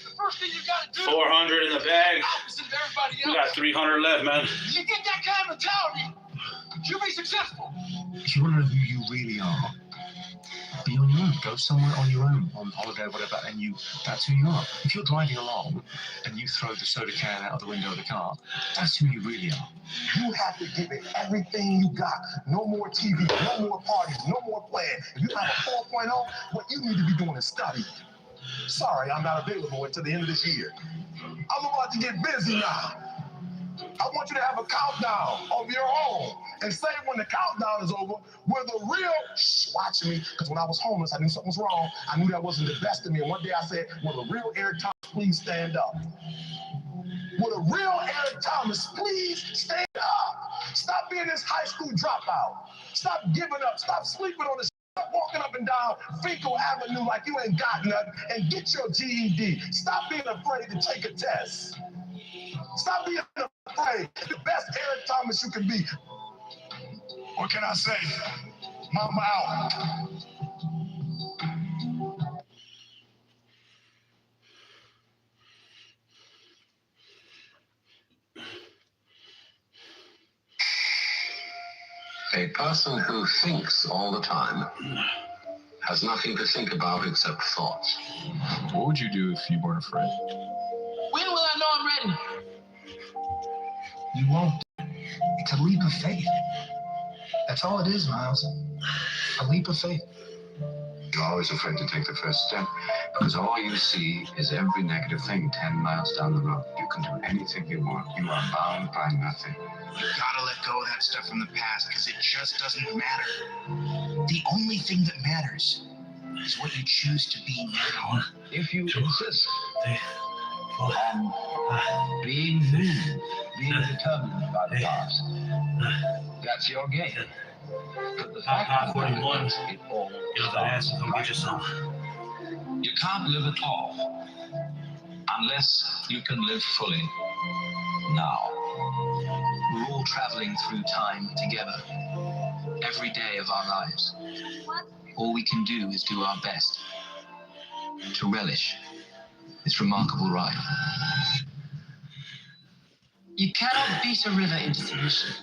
The first thing you gotta do 400 in the bag. opposite of everybody else. We got 300 left, man. You get that kind of mentality, you'll be successful. If you want to know who you really are, be on your own. Go somewhere on your own, on holiday, whatever, and that's who you are. If you're driving along and you throw the soda can out of the window of the car, that's who you really are. You have to give it everything you got. No more TV, no more parties, no more playing. If you have a 4.0, what you need to be doing is study. Sorry, I'm not available until the end of this year. I'm about to get busy now. I want you to have a countdown of your own and say when the countdown is over, where the real, watch me, because when I was homeless, I knew something was wrong. I knew that wasn't the best of me. And one day I said, will the real Eric Thomas please stand up? Will the real Eric Thomas please stand up? Stop being this high school dropout. Stop giving up. Stop sleeping on the Stop walking up and down Finkel Avenue like you ain't got nothing, and get your GED. Stop being afraid to take a test. Stop being afraid. The best Eric Thomas you can be. What can I say? Mama out. A person who thinks all the time has nothing to think about except thoughts. What would you do if you weren't afraid? When will I know I'm ready? You won't. It's a leap of faith. That's all it is, Miles. A leap of faith. You're always afraid to take the first step because all you see is every negative thing 10 miles down the road. You can do anything you want. You are bound by nothing. You gotta let go of that stuff from the past because it just doesn't matter. The only thing that matters is what you choose to be now. If you insist And being moved, being determined by the past. That's your game. But the fact of the matter is, it all starts right now. You can't live at all unless you can live fully now. We're all traveling through time together every day of our lives. All we can do is do our best to relish this remarkable ride. You cannot beat a river into submission.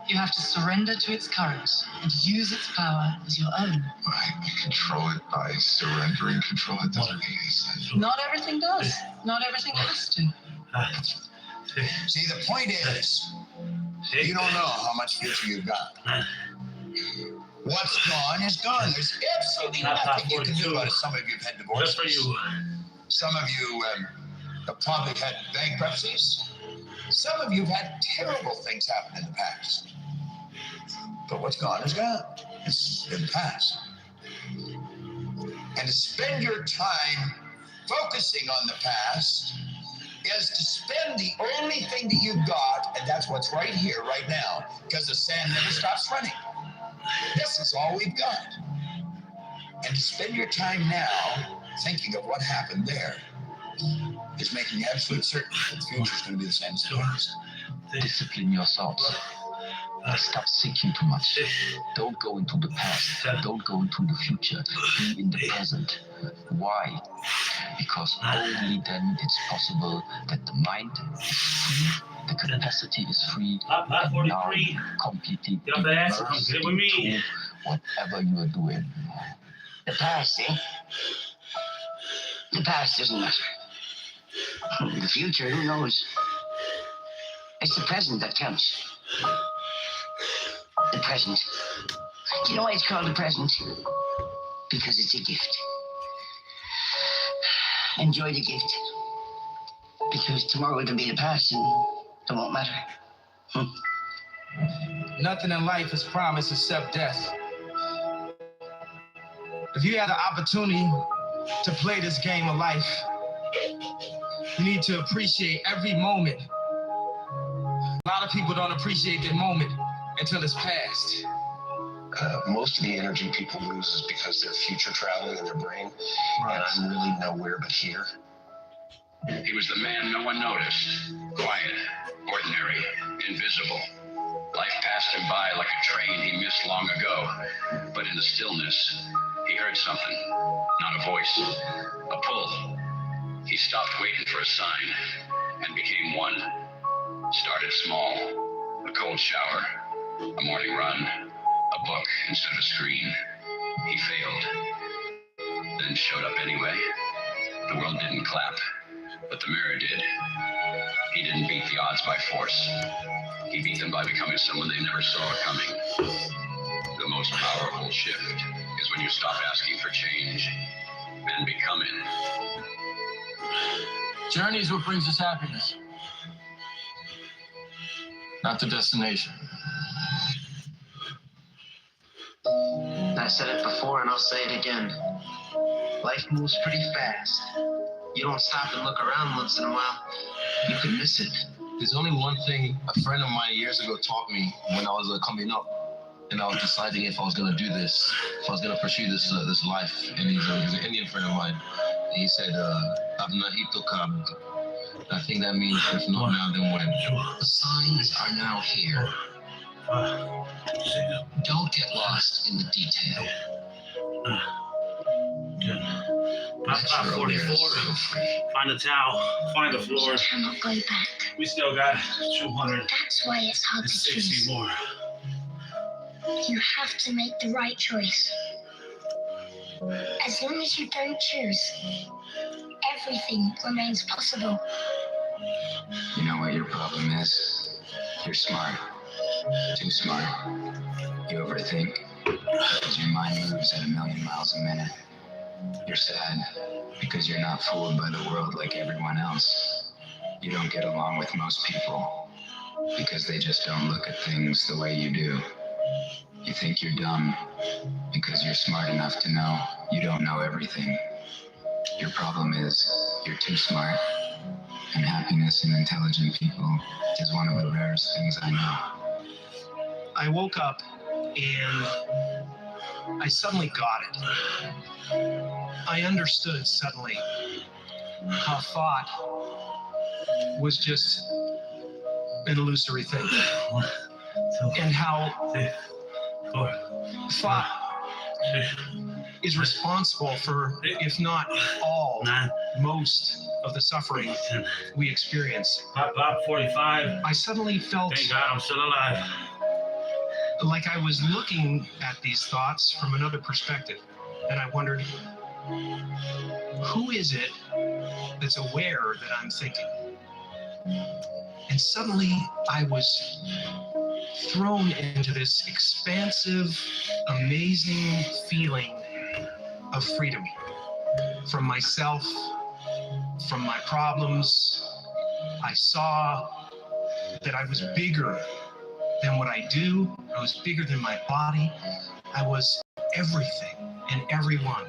You have to surrender to its current and use its power as your own. I control it by surrendering control. It doesn't make any sense. Not everything does. Not everything has to. See, the point is, you don't know how much future you've got. What's gone is gone. There's absolutely nothing you can do about it. Some of you have had divorces. Some of you have probably had bankruptcies. Some of you have had terrible things happen in the past. But what's gone is gone. It's in the past. And to spend your time focusing on the past is to spend the only thing that you've got, and that's what's right here, right now, because the sand never stops running. This is all we've got. And to spend your time now thinking of what happened there is making absolute certain that the future is going to be the same as the past. Discipline yourselves. Stop seeking too much. Don't go into the past. Don't go into the future. Be in the present. Why? Because only then it's possible that the mind is free, the capacity is free, and now you completely immerse into whatever you are doing. The past, eh? The past doesn't matter. The future, who knows? It's the present that counts. The present. Do you know why it's called the present? Because it's a gift. Enjoy the gift. Because tomorrow it'll be the past and it won't matter. Nothing in life is promised except death. If you had the opportunity to play this game of life, you need to appreciate every moment. A lot of people don't appreciate their moment until it's past. Most of the energy people lose is because they're future traveling in their brain, and I'm really nowhere but here. He was the man no one noticed. Quiet, ordinary, invisible. Life passed him by like a train he missed long ago. But in the stillness, he heard something. Not a voice, a pull. He stopped waiting for a sign and became one. Started small, a cold shower, a morning run, a book instead of a screen. He failed, then showed up anyway. The world didn't clap, but the mirror did. He didn't beat the odds by force. He beat them by becoming someone they never saw coming. The most powerful shift is when you stop asking for change and become it. Journey is what brings us happiness, not the destination. I said it before and I'll say it again. Life moves pretty fast. You don't stop and look around once in a while, you could miss it. There's only one thing a friend of mine years ago taught me when I was coming up, and I was deciding if I was going to do this, if I was going to pursue this life. And he's an Indian friend of mine. He said, "Abna hito kab." I think that means if not now, then when. The signs are now here. Don't get lost in the detail. About 44. Find the towel. Find the floor. You cannot go back. We still got 200. That's why it's hard to choose. 60 more. You have to make the right choice. As long as you don't choose, everything remains possible. You know what your problem is? You're smart. Too smart. You overthink because your mind moves at 1,000,000 miles a minute. You're sad because you're not fooled by the world like everyone else. You don't get along with most people because they just don't look at things the way you do. You think you're dumb because you're smart enough to know you don't know everything. Your problem is you're too smart, and happiness in intelligent people is one of the rarest things I know. I woke up and I suddenly got it. I understood suddenly how thought was just an illusory thing. And how thought is responsible for, if not all, most of the suffering we experience. About 45. I suddenly felt, thank God I'm still alive, like I was looking at these thoughts from another perspective. And I wondered, who is it that's aware that I'm thinking? And suddenly I was thrown into this expansive, amazing feeling of freedom from myself, from my problems. I saw that I was bigger than what I do. I was bigger than my body. I was everything and everyone.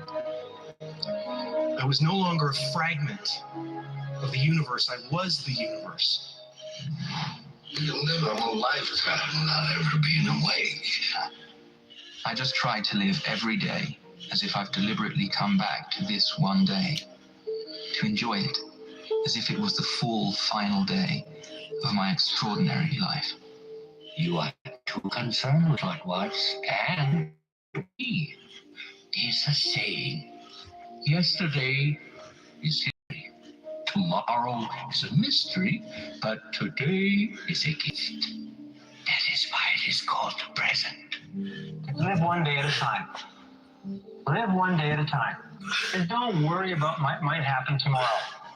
I was no longer a fragment of the universe. I was the universe. You'll live a whole lifetime without ever being awake. I just try to live every day as if I've deliberately come back to this one day, to enjoy it as if it was the full final day of my extraordinary life. You are too concerned with what was and to be. There's a saying, yesterday is history, tomorrow is a mystery, but today is a gift. That is why it is called the present. Live one day at a time. Live one day at a time. And don't worry about what might happen tomorrow.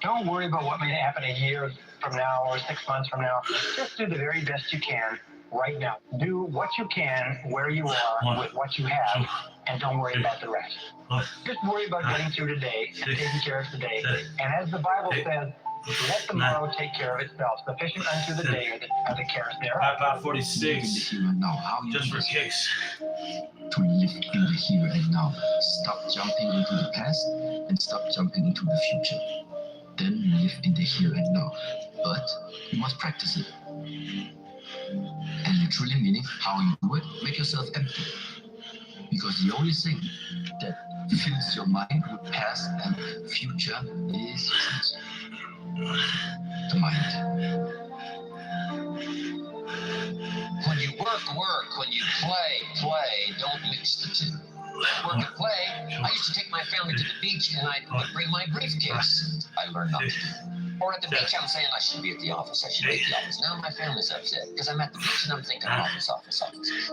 Don't worry about what may happen a year from now or 6 months from now. Just do the very best you can right now. Do what you can where you are with what you have, and don't worry about the rest. Just worry about getting through today and taking care of today. And as the Bible says, let tomorrow take care of itself. Sufficient unto the day are the cares thereof. About 46. Just for kicks. To live in the here and now. Stop jumping into the past and stop jumping into the future. Then live in the here and now. But you must practice it. And literally meaning how you do it, make yourself empty. Because the only thing that fills your mind with past and future is the mind. When you work, when you play, don't mix the two. Work and play, I used to take my family to the beach and I would bring my briefcase. I learned not to do. Or at the beach, I'm saying I should be at the office. I should be at the office. Now my family's upset because I'm at the beach and I'm thinking office.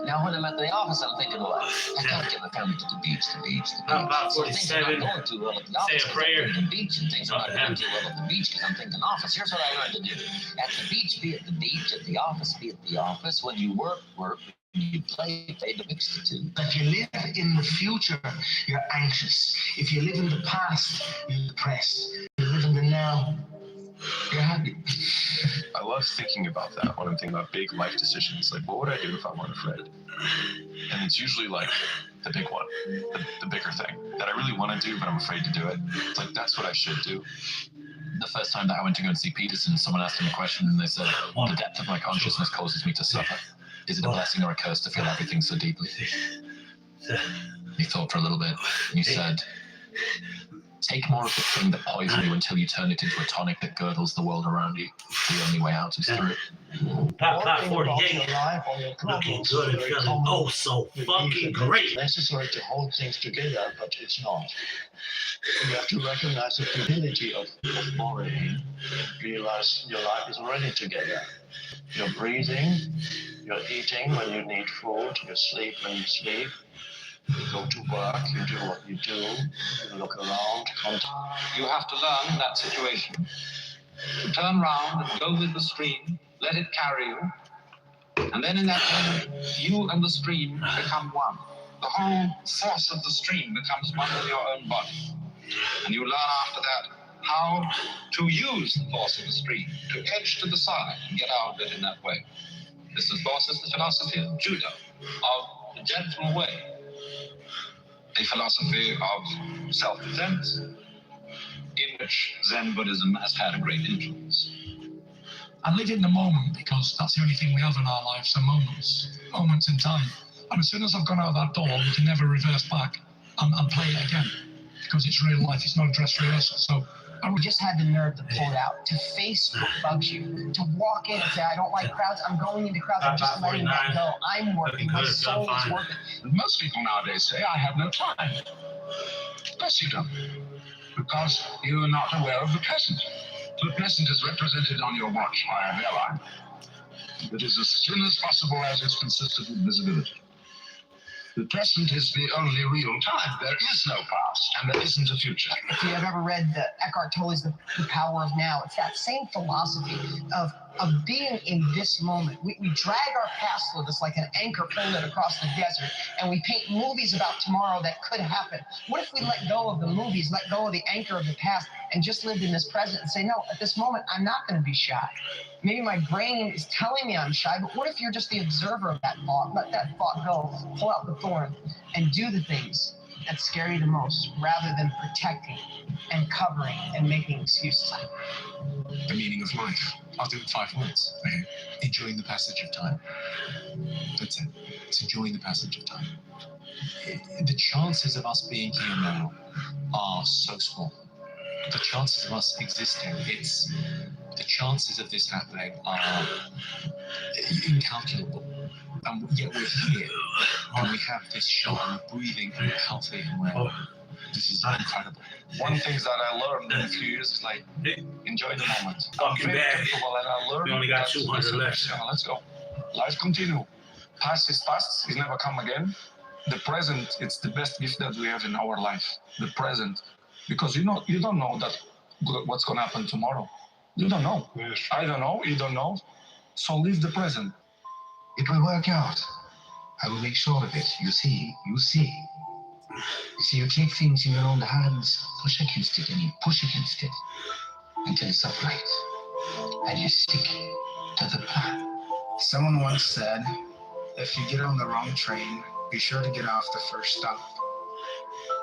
Now when I'm at the office, I'm thinking, well, I can't get my family to the beach. So things are not going too well at the office. Say a prayer. The beach, and things are not going too well at the beach because I'm thinking office. Here's what I learned to do. At the beach, be at the beach. At the office, be at the office. When you work. When you play, to mix the two. If you live in the future, you're anxious. If you live in the past, you're depressed. If you live in the now, you're happy. I love thinking about that when I'm thinking about big life decisions. Like, what would I do if I weren't afraid? And it's usually like the big one, the bigger thing that I really want to do, but I'm afraid to do it. It's like, that's what I should do. The first time that I went to go and see Peterson, someone asked him a question and they said, the depth of my consciousness causes me to suffer. Is it a blessing or a curse to feel everything so deeply? He thought for a little bit and he said, take more of the thing that poisons you until you turn it into a tonic that girdles the world around you. The only way out is through it. Top 48. Looking good and feeling oh so fucking great. It's necessary to hold things together, but it's not. You have to recognize the futility of boring. Realize your life is already together. You're breathing, you're eating when you need food, you sleep when you sleep. You go to work, you do what you do, you look around. You have to learn in that situation to turn around and go with the stream, let it carry you, and then in that moment, you and the stream become one. The whole force of the stream becomes one with your own body. And you learn after that how to use the force of the stream, to edge to the side and get out of it in that way. This, of course, is the philosophy of judo, of the gentle way. A philosophy of self-defense, in which Zen Buddhism has had a great influence. I live in the moment because that's the only thing we have in our lives are moments in time. And as soon as I've gone out that door, we can never reverse back and play it again because it's real life, it's no dress rehearsal. So we just had the nerve to pull it out, to face what bugs you, to walk in and say, I don't like crowds, I'm going into crowds, I'm just letting that go. I'm working, my soul is working. Most people nowadays say, I have no time. Of course you don't, because you are not aware of the present. The present is represented on your watch by an airline. It is as soon as possible as it's consistent with visibility. The present is the only real time. There is no past, and there isn't a future. If you have ever read Eckhart Tolle's The Power of Now, it's that same philosophy of being in this moment. We drag our past with us like an anchor pulling it across the desert, and we paint movies about tomorrow that could happen. What if we let go of the movies, let go of the anchor of the past, and just lived in this present and say, no, at this moment, I'm not going to be shy. Maybe my brain is telling me I'm shy, but what if you're just the observer of that thought? Let that thought go, pull out the thorn, and do the things that scare you the most, rather than protecting and covering and making excuses. The meaning of life. I'll do it in 5 words. Okay? Enjoying the passage of time. That's it. It's enjoying the passage of time. The chances of us being here now are so small. The chances of us existing, the chances of this happening are incalculable. And yet we're here, and we have this shot, and we're breathing, and we're healthy, and we're... This is incredible. One thing that I learned in a few years is like, enjoy the moment. Fucking bad. And I learned We only got 200 left. Yeah, let's go. Life continue. Past is past, it never come again. The present, it's the best gift that we have in our life. The present. Because you don't know that what's gonna happen tomorrow. You don't know. I don't know, you don't know. So live the present. It will work out. I will make sure of it. You see. You see, you take things in your own hands, push against it, and you push against it until it's upright. And you stick to the plan. Someone once said, if you get on the wrong train, be sure to get off the first stop.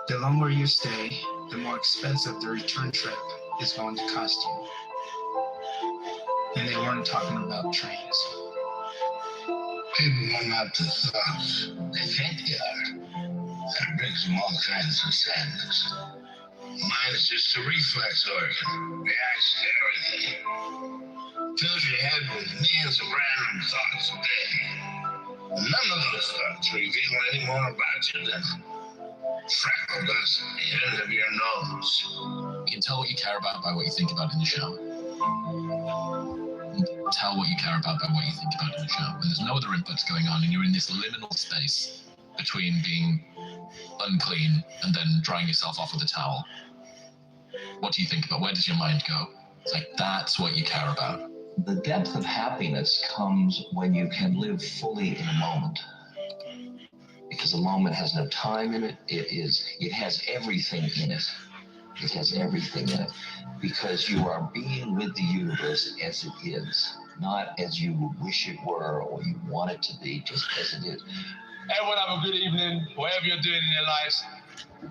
The longer you stay, the more expensive the return trip is going to cost you. And they weren't talking about trains. People are not the thoughts. They think they are. That brings them all kinds of sadness. Mine is just a reflex organ. Reacts to everything. Fills your head with millions of random thoughts a day. None of those thoughts reveal any more about you than freckle dust at the end of your nose. You can tell what you care about by what you think about in the shower. Tell what you care about by what you think about in the shower. When there's no other inputs going on and you're in this liminal space between being unclean and then drying yourself off with a towel. What do you think about? Where does your mind go? It's like, that's what you care about. The depth of happiness comes when you can live fully in a moment. Because a moment has no time in it. It has everything in it. It has everything in it. Because you are being with the universe as it is, not as you wish it were or you want it to be, just as it is. Everyone have a good evening, whatever you're doing in your lives.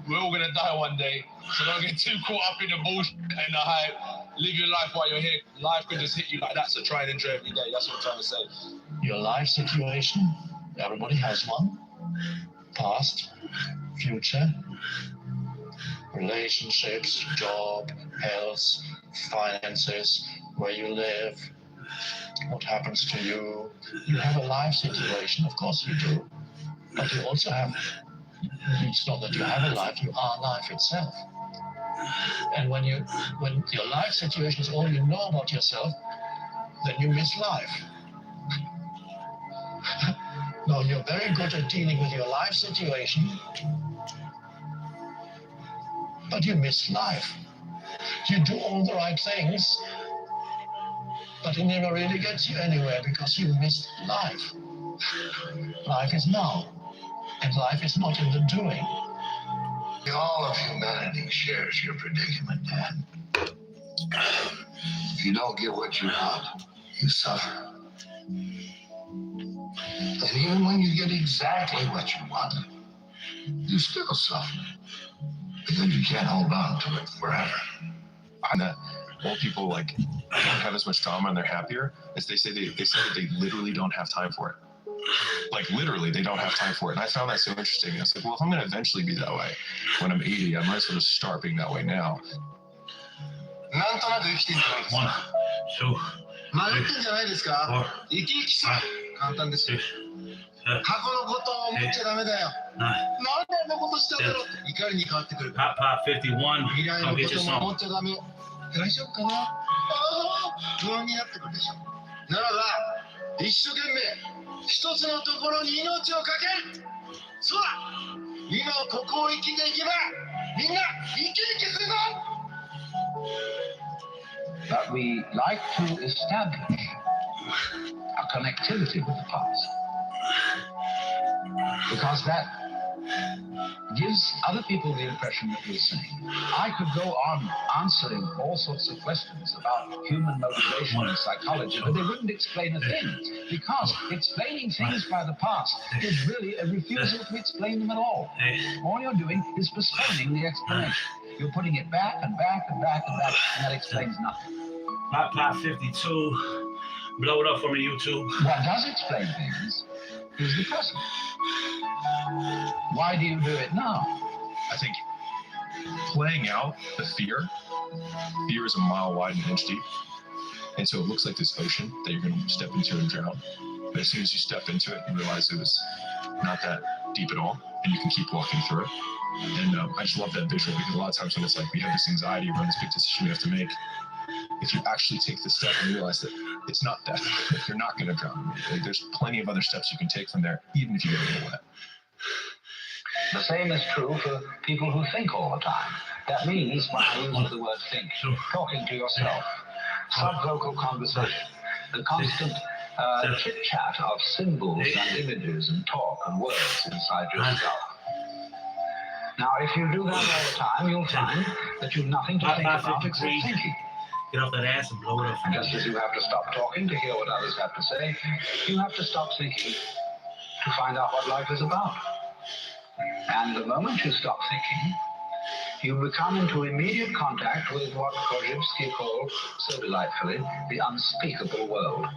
We're all gonna die one day, so don't get too caught up in the bullshit and the hype. Live your life while you're here. Life could just hit you like that, so try and enjoy every day. That's what I'm trying to say. Your life situation, everybody has one. Past, future, relationships, job, health, finances, where you live, what happens to you. You have a life situation, of course you do. But you also have, it's not that you have a life, you are life itself. And when your life situation is all you know about yourself, then you miss life. No, you're very good at dealing with your life situation, but you miss life. You do all the right things, but it never really gets you anywhere because you missed life. Life is now, and life is not in the doing. All of humanity shares your predicament, Dan. If you don't get what you want, you suffer. And even when you get exactly what you want, you still suffer. Because you can't hold on to it forever. that old people like don't have as much trauma and they're happier is they say that they literally don't have time for it. Like literally they don't have time for it. And I found that so interesting. I was like, well, if I'm going to eventually be that way when I'm 80, I might as well just start being that way now. なんとなく生きてるんじゃないですか。迷ってんじゃないですか。生き生きする。簡単ですよ。過去のことを思っちゃダメだよ。なんであんなことしたんだろうって怒りに変わってくる。Pump51. 未来のことも思っちゃダメ。大丈夫かな。ああ、不安になってくるでしょ。ならば一生懸命一つのところに命をかける。そうだ。今ここを生きていけばみんな生き生きするぞ。But we like to establish a connectivity with the past because that gives other people the impression that we're saying. I could go on answering all sorts of questions about human motivation and psychology, but they wouldn't explain a thing because explaining things by the past is really a refusal to explain them at all. All you're doing is postponing the explanation. You're putting it back and back and back and back, and that explains nothing. Pop 52. Blow it up for me, YouTube. What does explain things is the present. Why do you do it now? I think playing out the fear is a mile wide and an inch deep. And so it looks like this ocean that you're going to step into and drown. But as soon as you step into it, you realize it was not that deep at all, and you can keep walking through it. And I just love that visual because a lot of times when it's like we have this anxiety around this big decision we have to make, if you actually take the step and realize that it's not that, you're not going to drown. Like, there's plenty of other steps you can take from there, even if you get a little wet. The same is true for people who think all the time. That means, when I use the word think, talking to yourself, sub-vocal conversation, the constant chit-chat of symbols and images and talk and words inside yourself. Now, if you do that all the time, you'll find that you've nothing to think about except thinking. Get off that ass and blow it up. And just as you have to stop talking to hear what others have to say, you have to stop thinking to find out what life is about. And the moment you stop thinking, you become into immediate contact with what Korzybski called, so delightfully, the unspeakable world.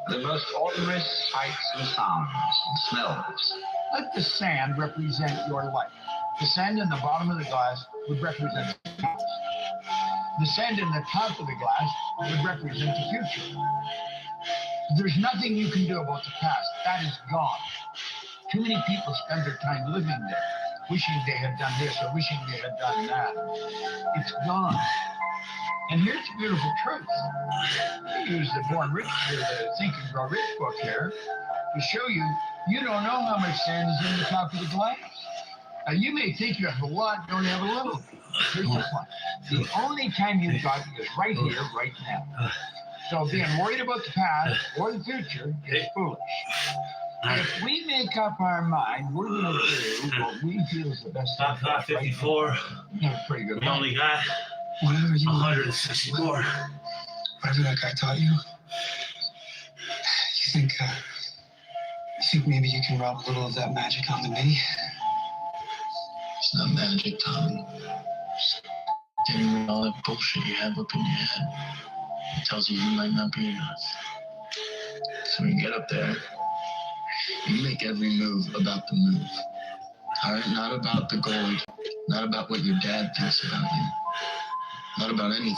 The most ordinary sights and sounds and smells. Let the sand represent your life. The sand in the bottom of the glass would represent the past. The sand in the top of the glass would represent the future. There's nothing you can do about the past. That is gone. Too many people spend their time living there, wishing they had done this or wishing they had done that. It's gone. And here's the beautiful truth. We use the Born Rich, or the Think and Grow Rich book here to show you, you don't know how much sand is in the top of the glass. You may think you have a lot, don't have a little. Here's the point. The only time you've got it is right here, right now. So being worried about the past or the future is foolish. If we make up our mind, we're going to do what we feel is the best thing. Top 54. Pretty good. We only got whatever you 164. Whatever that guy taught you. You think maybe you can rub a little of that magic onto me? It's not magic, Tommy. Just getting rid of all that bullshit you have up in your head. It tells you might not be enough. So when you get up there, you make every move about the move. All right? Not about the gold. Not about what your dad thinks about you. Not about anything.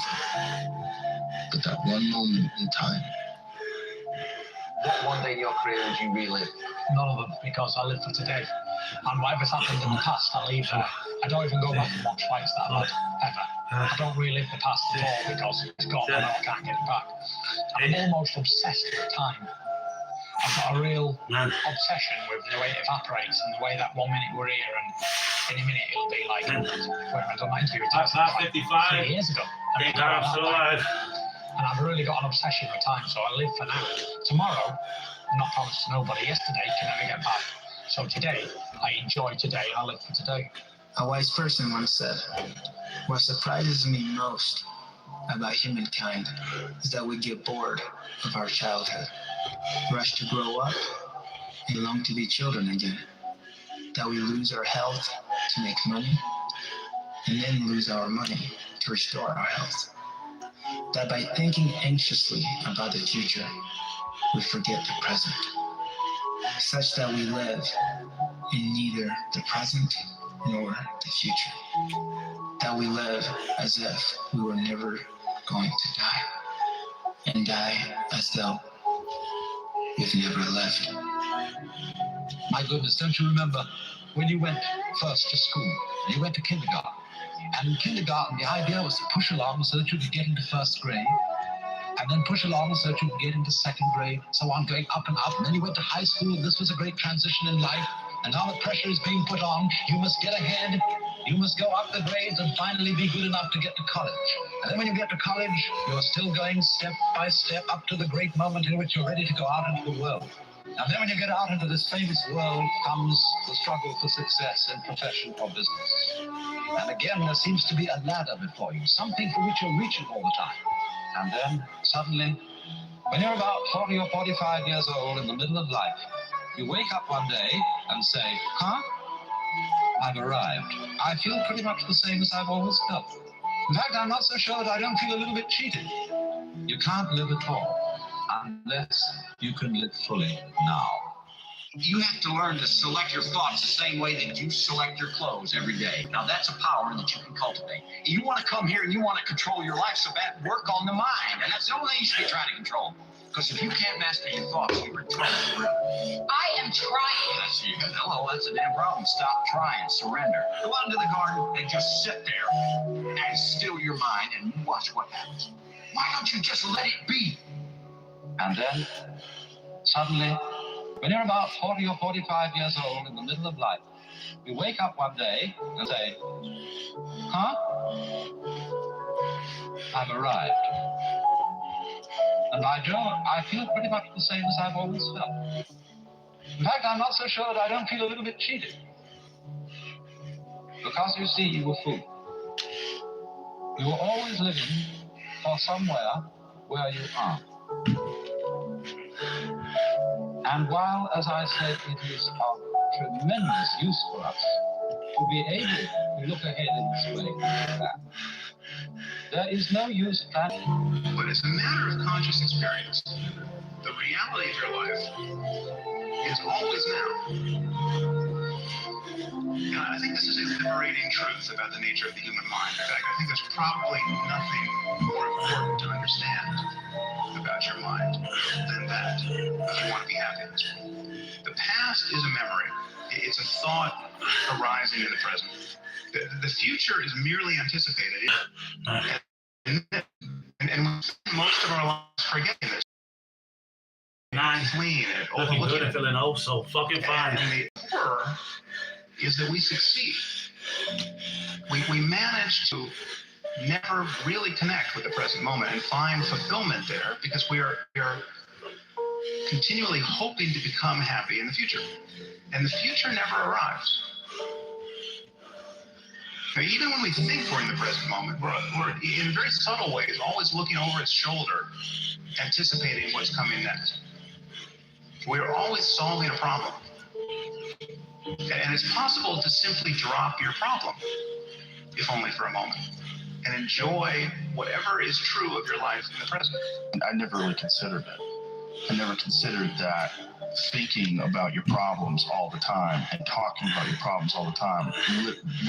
But that one moment in time. What one day in your career would you relive? None of them, because I live for today. And whatever's happened in the past, I leave there. I don't even go back and watch fights that I've had, ever. I don't relive the past at all because it's gone and I can't get it back. I'm almost obsessed with time. I've got a real obsession with the way it evaporates and the way that 1 minute we're here and any minute it'll be like, when I done my interview with Tyson, Top 55. 3 years ago. Thank God I'm still alive. And I've really got an obsession with time, so I live for now. Tomorrow, I'm not promised to nobody. Yesterday can never get back. So today, I enjoy today and I live for today. A wise person once said, what surprises me most about humankind is that we get bored of our childhood, rush to grow up, and long to be children again, that we lose our health to make money, and then lose our money to restore our health. That by thinking anxiously about the future, we forget the present, such that we live in neither the present nor the future. That we live as if we were never going to die, and die as though we've never lived. My goodness, don't you remember when you went first to school? You went to kindergarten. And in kindergarten, the idea was to push along so that you could get into first grade, and then push along so that you could get into second grade, so on, going up and up. And then you went to high school, and this was a great transition in life. And now the pressure is being put on. You must get ahead. You must go up the grades and finally be good enough to get to college. And then when you get to college, you're still going step by step up to the great moment in which you're ready to go out into the world. And then when you get out into this famous world comes the struggle for success in profession or business. And again, there seems to be a ladder before you, something for which you're reaching all the time. And then, suddenly, when you're about 40 or 45 years old in the middle of life, you wake up one day and say, huh? I've arrived. I feel pretty much the same as I've always felt. In fact, I'm not so sure that I don't feel a little bit cheated. You can't live at all unless you can live fully now. You have to learn to select your thoughts the same way that you select your clothes every day. Now, that's a power that you can cultivate. You want to come here and you want to control your life so bad, work on the mind. And that's the only thing you should be trying to control. Because if you can't master your thoughts, you're in trouble. I am trying. Hello, that's a damn problem. Stop trying. Surrender. Go out into the garden and just sit there and still your mind and watch what happens. Why don't you just let it be? And then, suddenly, when you're about 40 or 45 years old in the middle of life, you wake up one day and say, huh? I've arrived. And I feel pretty much the same as I've always felt. In fact, I'm not so sure that I don't feel a little bit cheated. Because you see, you were fooled. You were always living for somewhere where you are. And while, as I said, it is of tremendous use for us to be able to look ahead in this way like that, there is no use planning. But as a matter of conscious experience, the reality of your life is always now. And I think this is a liberating truth about the nature of the human mind. In fact, I think there's probably nothing more important to understand about your mind than that, if you want to be happy in this world. The past is a memory. It's a thought arising in the present. The future is merely anticipated. And most of our lives forgetting this. Clean and looking good and feeling oh so fucking fine. And the horror is that we succeed. We manage to never really connect with the present moment and find fulfillment there because we are continually hoping to become happy in the future. And the future never arrives. Now, even when we think we're in the present moment, we're in very subtle ways, always looking over its shoulder, anticipating what's coming next. We're always solving a problem. And it's possible to simply drop your problem, if only for a moment, and enjoy whatever is true of your life in the present. I never really considered it. I never considered that thinking about your problems all the time and talking about your problems all the time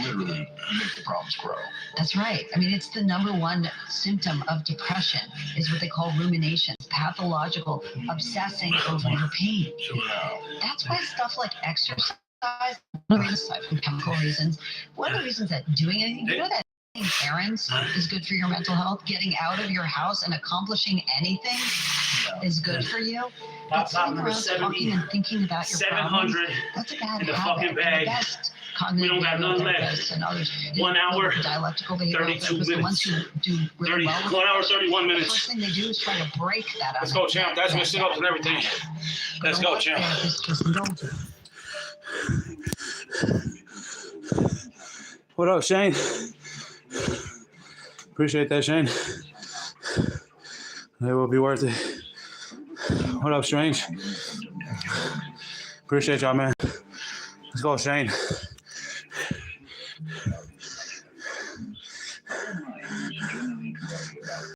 literally make the problems grow. That's right. I mean, it's the number one symptom of depression is what they call rumination, pathological obsessing over your pain. Yeah. That's why stuff like exercise, aside from chemical reasons, one of the reasons that doing anything, you know that errands is good for your mental health, getting out of your house and accomplishing anything is good for you. But sitting around talking and thinking about your 700 that's a bad in the habit. fucking bag. We don't got none left. And others, 1 hour, dialectical 32 minutes. The ones who do really well 1 hour, 31 the minutes. first thing they do is try to break that up. Let's go, champ. That's my sit-ups and everything. Let's go, champ. What up, Shane? Appreciate that, Shane. It will be worth it. What up, Strange? Appreciate y'all, man. Let's go, Shane.